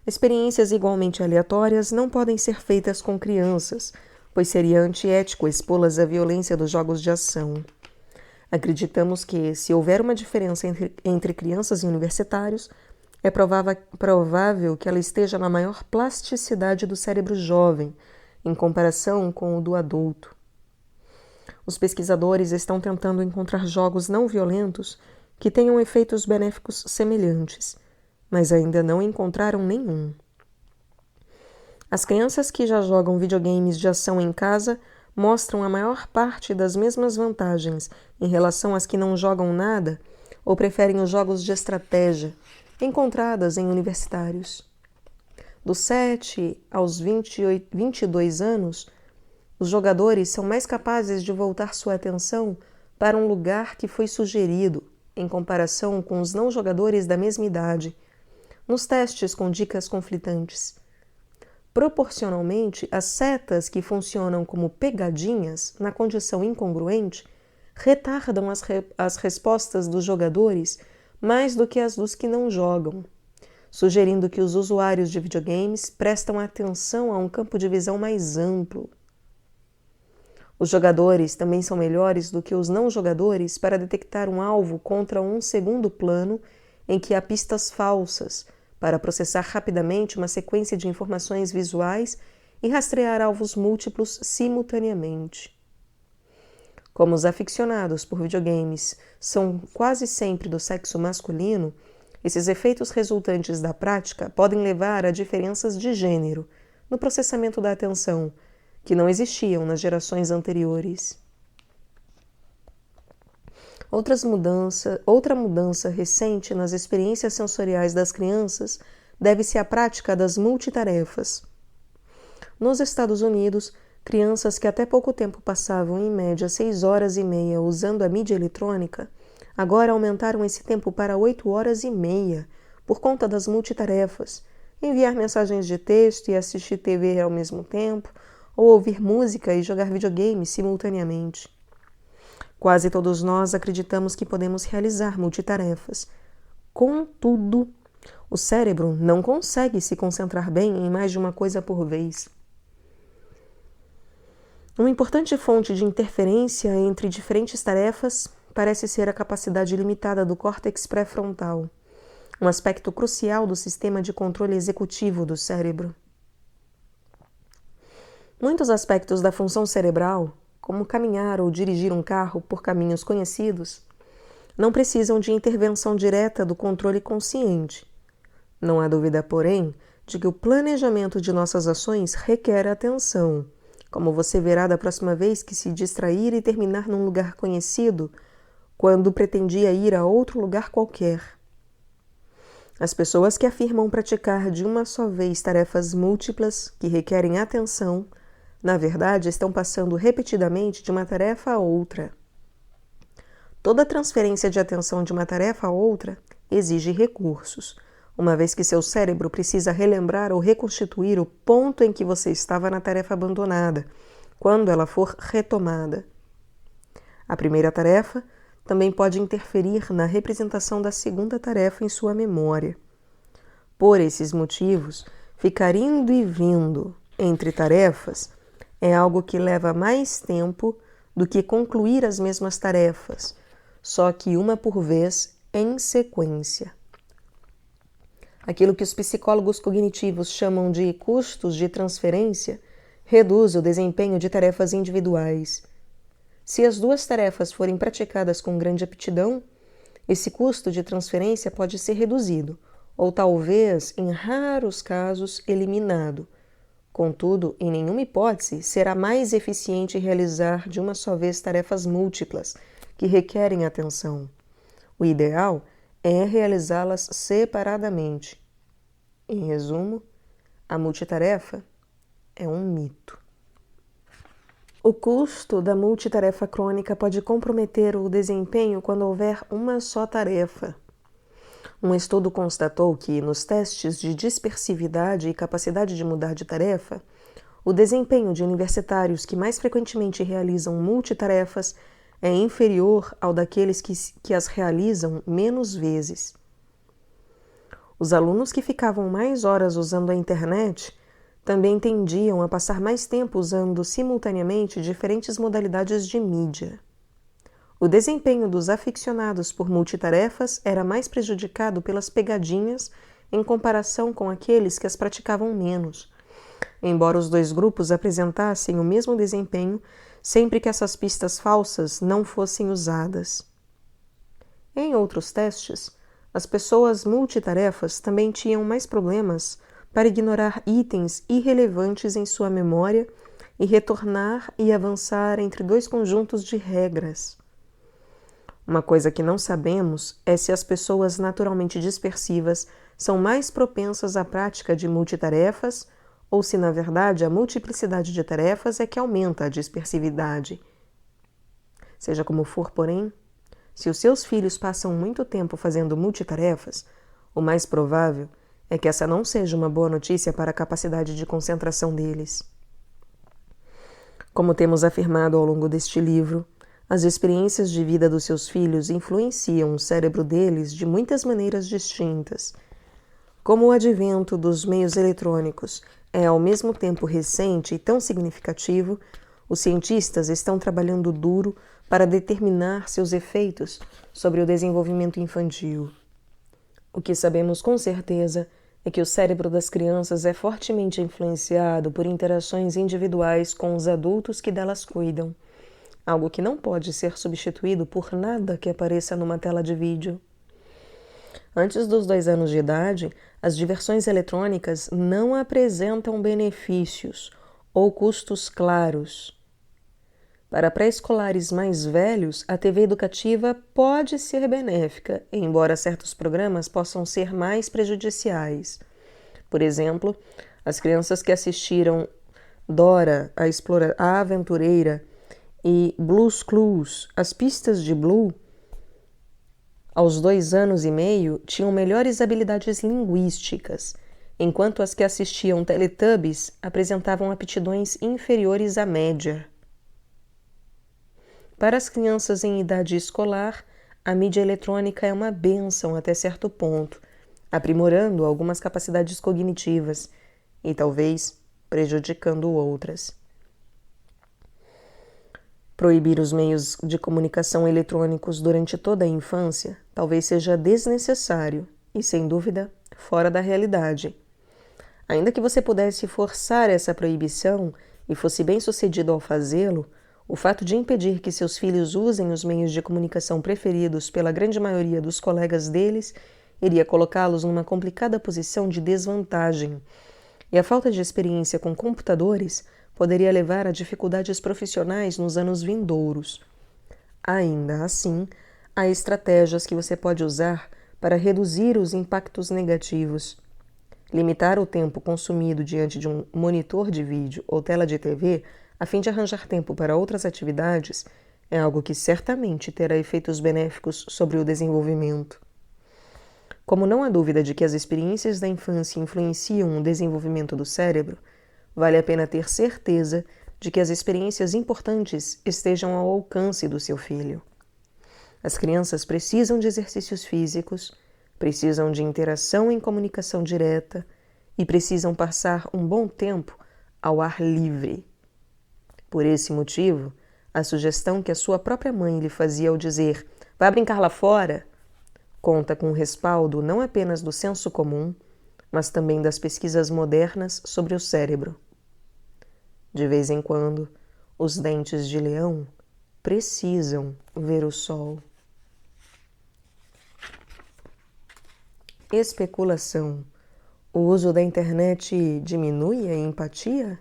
Experiências igualmente aleatórias não podem ser feitas com crianças, pois seria antiético expô-las à violência dos jogos de ação. Acreditamos que, se houver uma diferença entre crianças e universitários, é provável que ela esteja na maior plasticidade do cérebro jovem, em comparação com o do adulto. Os pesquisadores estão tentando encontrar jogos não violentos que tenham efeitos benéficos semelhantes, mas ainda não encontraram nenhum. As crianças que já jogam videogames de ação em casa mostram a maior parte das mesmas vantagens em relação às que não jogam nada ou preferem os jogos de estratégia, encontradas em universitários. Dos 7 aos 22 anos, os jogadores são mais capazes de voltar sua atenção para um lugar que foi sugerido, em comparação com os não jogadores da mesma idade, nos testes com dicas conflitantes. Proporcionalmente, as setas que funcionam como pegadinhas na condição incongruente retardam as respostas dos jogadores mais do que as dos que não jogam, sugerindo que os usuários de videogames prestam atenção a um campo de visão mais amplo. Os jogadores também são melhores do que os não jogadores para detectar um alvo contra um segundo plano em que há pistas falsas, para processar rapidamente uma sequência de informações visuais e rastrear alvos múltiplos simultaneamente. Como os aficionados por videogames são quase sempre do sexo masculino, esses efeitos resultantes da prática podem levar a diferenças de gênero no processamento da atenção, que não existiam nas gerações anteriores. Outra mudança recente nas experiências sensoriais das crianças deve-se à prática das multitarefas. Nos Estados Unidos, crianças que até pouco tempo passavam em média 6 horas e meia usando a mídia eletrônica, agora aumentaram esse tempo para 8 horas e meia, por conta das multitarefas, enviar mensagens de texto e assistir TV ao mesmo tempo, ou ouvir música e jogar videogame simultaneamente. Quase todos nós acreditamos que podemos realizar multitarefas. Contudo, o cérebro não consegue se concentrar bem em mais de uma coisa por vez. Uma importante fonte de interferência entre diferentes tarefas parece ser a capacidade limitada do córtex pré-frontal, um aspecto crucial do sistema de controle executivo do cérebro. Muitos aspectos da função cerebral, como caminhar ou dirigir um carro por caminhos conhecidos, não precisam de intervenção direta do controle consciente. Não há dúvida, porém, de que o planejamento de nossas ações requer atenção, como você verá da próxima vez que se distrair e terminar num lugar conhecido, quando pretendia ir a outro lugar qualquer. As pessoas que afirmam praticar de uma só vez tarefas múltiplas que requerem atenção, na verdade, estão passando repetidamente de uma tarefa a outra. Toda transferência de atenção de uma tarefa a outra exige recursos, uma vez que seu cérebro precisa relembrar ou reconstituir o ponto em que você estava na tarefa abandonada, quando ela for retomada. A primeira tarefa também pode interferir na representação da segunda tarefa em sua memória. Por esses motivos, ficar indo e vindo entre tarefas é algo que leva mais tempo do que concluir as mesmas tarefas, só que uma por vez em sequência. Aquilo que os psicólogos cognitivos chamam de custos de transferência reduz o desempenho de tarefas individuais. Se as duas tarefas forem praticadas com grande aptidão, esse custo de transferência pode ser reduzido, ou talvez, em raros casos, eliminado. Contudo, em nenhuma hipótese será mais eficiente realizar de uma só vez tarefas múltiplas, que requerem atenção. O ideal é realizá-las separadamente. Em resumo, a multitarefa é um mito. O custo da multitarefa crônica pode comprometer o desempenho quando houver uma só tarefa. Um estudo constatou que, nos testes de dispersividade e capacidade de mudar de tarefa, o desempenho de universitários que mais frequentemente realizam multitarefas é inferior ao daqueles que as realizam menos vezes. Os alunos que ficavam mais horas usando a internet também tendiam a passar mais tempo usando simultaneamente diferentes modalidades de mídia. O desempenho dos aficionados por multitarefas era mais prejudicado pelas pegadinhas em comparação com aqueles que as praticavam menos, embora os dois grupos apresentassem o mesmo desempenho sempre que essas pistas falsas não fossem usadas. Em outros testes, as pessoas multitarefas também tinham mais problemas para ignorar itens irrelevantes em sua memória e retornar e avançar entre dois conjuntos de regras. Uma coisa que não sabemos é se as pessoas naturalmente dispersivas são mais propensas à prática de multitarefas ou se, na verdade, a multiplicidade de tarefas é que aumenta a dispersividade. Seja como for, porém, se os seus filhos passam muito tempo fazendo multitarefas, o mais provável é que essa não seja uma boa notícia para a capacidade de concentração deles. Como temos afirmado ao longo deste livro, as experiências de vida dos seus filhos influenciam o cérebro deles de muitas maneiras distintas. Como o advento dos meios eletrônicos é ao mesmo tempo recente e tão significativo, Os cientistas estão trabalhando duro para determinar seus efeitos sobre o desenvolvimento infantil. O que sabemos com certeza é que o cérebro das crianças é fortemente influenciado por interações individuais com os adultos que delas cuidam, algo que não pode ser substituído por nada que apareça numa tela de vídeo. Antes dos 2 anos de idade, as diversões eletrônicas não apresentam benefícios ou custos claros. Para pré-escolares mais velhos, a TV educativa pode ser benéfica, embora certos programas possam ser mais prejudiciais. Por exemplo, as crianças que assistiram Dora, a Aventureira, e Blue's Clues, as pistas de Blue, aos 2 anos e meio, tinham melhores habilidades linguísticas, enquanto as que assistiam Teletubbies apresentavam aptidões inferiores à média. Para as crianças em idade escolar, a mídia eletrônica é uma bênção até certo ponto, aprimorando algumas capacidades cognitivas e talvez prejudicando outras. Proibir os meios de comunicação eletrônicos durante toda a infância talvez seja desnecessário e, sem dúvida, fora da realidade. Ainda que você pudesse forçar essa proibição e fosse bem-sucedido ao fazê-lo, o fato de impedir que seus filhos usem os meios de comunicação preferidos pela grande maioria dos colegas deles iria colocá-los numa complicada posição de desvantagem, e a falta de experiência com computadores poderia levar a dificuldades profissionais nos anos vindouros. Ainda assim, há estratégias que você pode usar para reduzir os impactos negativos. Limitar o tempo consumido diante de um monitor de vídeo ou tela de TV a fim de arranjar tempo para outras atividades é algo que certamente terá efeitos benéficos sobre o desenvolvimento. Como não há dúvida de que as experiências da infância influenciam o desenvolvimento do cérebro, vale a pena ter certeza de que as experiências importantes estejam ao alcance do seu filho. As crianças precisam de exercícios físicos, precisam de interação em comunicação direta e precisam passar um bom tempo ao ar livre. Por esse motivo, a sugestão que a sua própria mãe lhe fazia ao dizer "vá brincar lá fora" conta com o respaldo não apenas do senso comum, mas também das pesquisas modernas sobre o cérebro. De vez em quando, os dentes de leão precisam ver o sol. Especulação. O uso da internet diminui a empatia?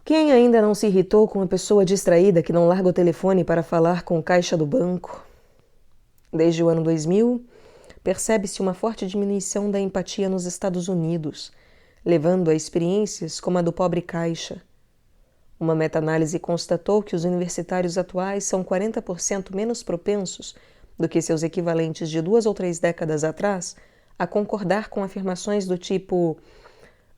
Quem ainda não se irritou com uma pessoa distraída que não larga o telefone para falar com o caixa do banco? Desde o ano 2000, percebe-se uma forte diminuição da empatia nos Estados Unidos, levando a experiências como a do pobre caixa. Uma meta-análise constatou que os universitários atuais são 40% menos propensos do que seus equivalentes de 2 ou 3 décadas atrás a concordar com afirmações do tipo: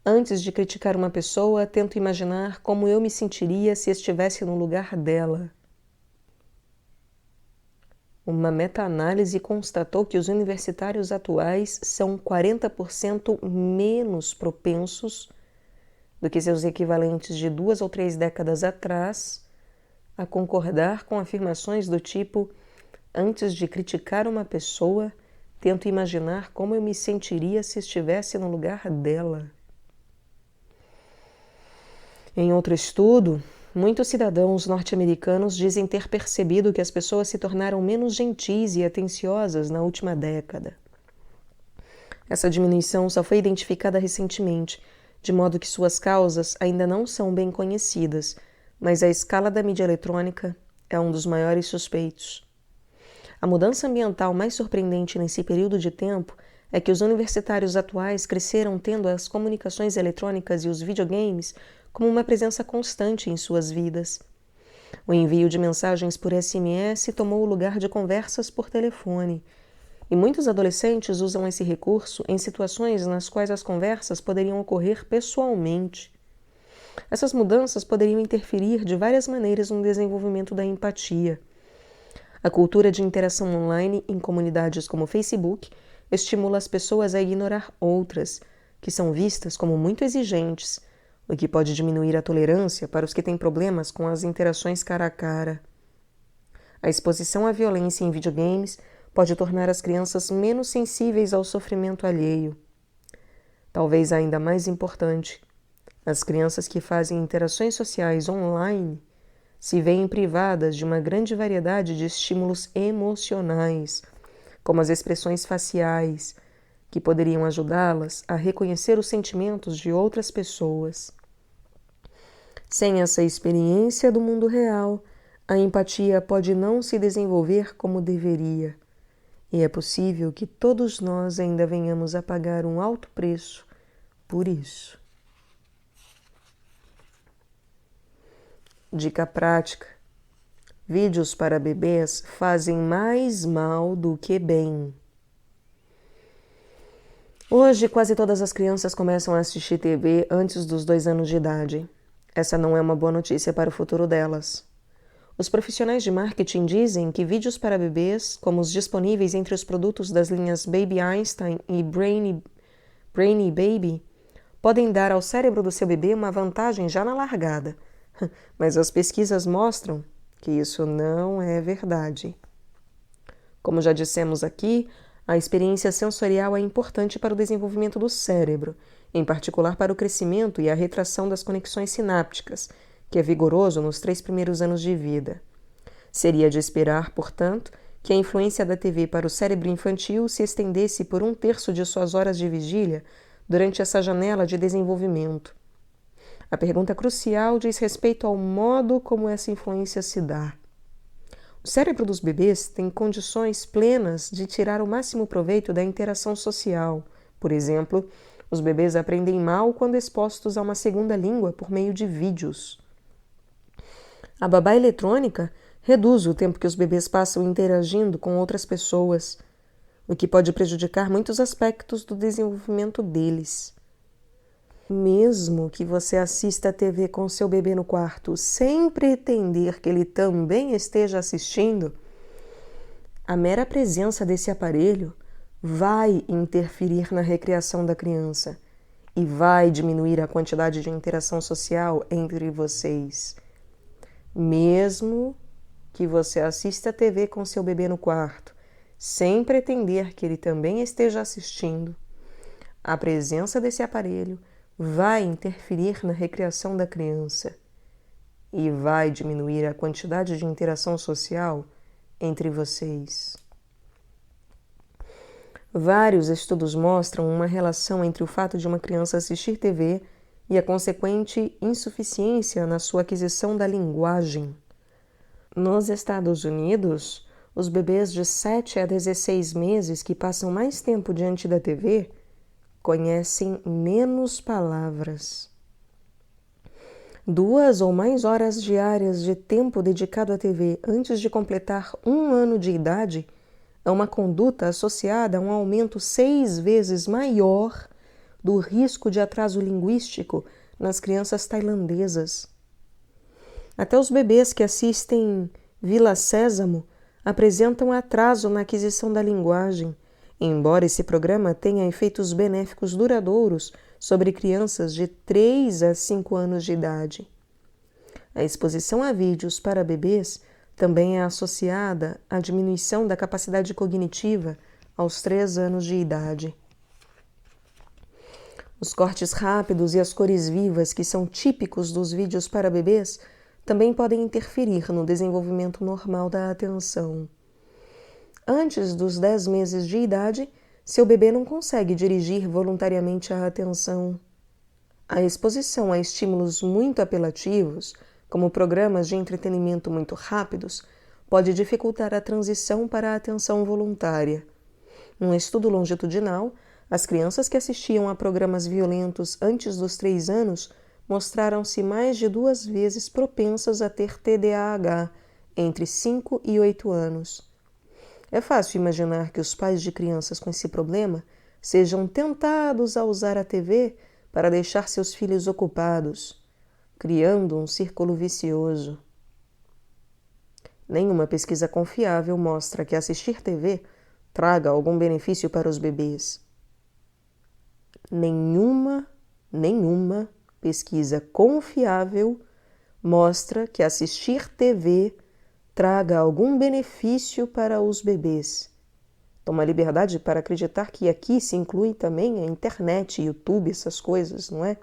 antes de criticar uma pessoa, tento imaginar como eu me sentiria se estivesse no lugar dela. Uma meta-análise constatou que os universitários atuais são 40% menos propensos do que seus equivalentes de 2 ou 3 décadas atrás a concordar com afirmações do tipo: antes de criticar uma pessoa, tento imaginar como eu me sentiria se estivesse no lugar dela. Em outro estudo, muitos cidadãos norte-americanos dizem ter percebido que as pessoas se tornaram menos gentis e atenciosas na última década. Essa diminuição só foi identificada recentemente, de modo que suas causas ainda não são bem conhecidas, mas a escala da mídia eletrônica é um dos maiores suspeitos. A mudança ambiental mais surpreendente nesse período de tempo é que os universitários atuais cresceram tendo as comunicações eletrônicas e os videogames como uma presença constante em suas vidas. O envio de mensagens por SMS tomou o lugar de conversas por telefone, e muitos adolescentes usam esse recurso em situações nas quais as conversas poderiam ocorrer pessoalmente. Essas mudanças poderiam interferir de várias maneiras no desenvolvimento da empatia. A cultura de interação online em comunidades como o Facebook estimula as pessoas a ignorar outras, que são vistas como muito exigentes, o que pode diminuir a tolerância para os que têm problemas com as interações cara a cara. A exposição à violência em videogames pode tornar as crianças menos sensíveis ao sofrimento alheio. Talvez ainda mais importante, as crianças que fazem interações sociais online se veem privadas de uma grande variedade de estímulos emocionais, como as expressões faciais, que poderiam ajudá-las a reconhecer os sentimentos de outras pessoas. Sem essa experiência do mundo real, a empatia pode não se desenvolver como deveria, e é possível que todos nós ainda venhamos a pagar um alto preço por isso. Dica prática: vídeos para bebês fazem mais mal do que bem. Hoje, quase todas as crianças começam a assistir TV antes dos 2 anos de idade. Essa não é uma boa notícia para o futuro delas. Os profissionais de marketing dizem que vídeos para bebês, como os disponíveis entre os produtos das linhas Baby Einstein e Brainy Baby, podem dar ao cérebro do seu bebê uma vantagem já na largada. Mas as pesquisas mostram que isso não é verdade. Como já dissemos aqui, a experiência sensorial é importante para o desenvolvimento do cérebro, em particular para o crescimento e a retração das conexões sinápticas, que é vigoroso nos 3 primeiros anos de vida. Seria de esperar, portanto, que a influência da TV para o cérebro infantil se estendesse por 1/3 de suas horas de vigília durante essa janela de desenvolvimento. A pergunta crucial diz respeito ao modo como essa influência se dá. O cérebro dos bebês tem condições plenas de tirar o máximo proveito da interação social. Por exemplo, os bebês aprendem mal quando expostos a uma segunda língua por meio de vídeos. A babá eletrônica reduz o tempo que os bebês passam interagindo com outras pessoas, o que pode prejudicar muitos aspectos do desenvolvimento deles. Mesmo que você assista a TV com seu bebê no quarto sem pretender que ele também esteja assistindo, a mera presença desse aparelho vai interferir na recreação da criança e vai diminuir a quantidade de interação social entre vocês. Mesmo que você assista a TV com seu bebê no quarto sem pretender que ele também esteja assistindo, a presença desse aparelho vai interferir na recreação da criança e vai diminuir a quantidade de interação social entre vocês. Vários estudos mostram uma relação entre o fato de uma criança assistir TV e a consequente insuficiência na sua aquisição da linguagem. Nos Estados Unidos, os bebês de 7 a 16 meses que passam mais tempo diante da TV conhecem menos palavras. 2 ou mais horas diárias de tempo dedicado à TV antes de completar 1 ano de idade é uma conduta associada a um aumento 6 vezes maior do risco de atraso linguístico nas crianças tailandesas. Até os bebês que assistem Vila Sésamo apresentam atraso na aquisição da linguagem, embora esse programa tenha efeitos benéficos duradouros sobre crianças de 3 a 5 anos de idade. A exposição a vídeos para bebês também é associada à diminuição da capacidade cognitiva aos 3 anos de idade. Os cortes rápidos e as cores vivas que são típicos dos vídeos para bebês também podem interferir no desenvolvimento normal da atenção. Antes dos 10 meses de idade, seu bebê não consegue dirigir voluntariamente a atenção. A exposição a estímulos muito apelativos, como programas de entretenimento muito rápidos, pode dificultar a transição para a atenção voluntária. Num estudo longitudinal, as crianças que assistiam a programas violentos antes dos 3 anos mostraram-se mais de 2 vezes propensas a ter TDAH entre 5 e 8 anos. É fácil imaginar que os pais de crianças com esse problema sejam tentados a usar a TV para deixar seus filhos ocupados, criando um círculo vicioso. Nenhuma pesquisa confiável mostra que assistir TV traga algum benefício para os bebês. Nenhuma pesquisa confiável mostra que assistir TV traga algum benefício para os bebês. Toma liberdade para acreditar que aqui se inclui também a internet, YouTube, essas coisas, não é?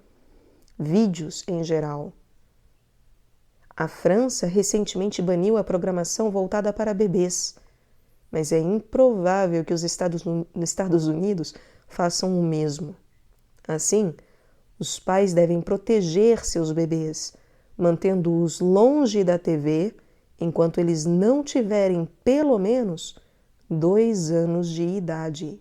Vídeos em geral. A França recentemente baniu a programação voltada para bebês, mas é improvável que os Estados Unidos façam o mesmo. Assim, os pais devem proteger seus bebês, mantendo-os longe da TV enquanto eles não tiverem pelo menos 2 anos de idade.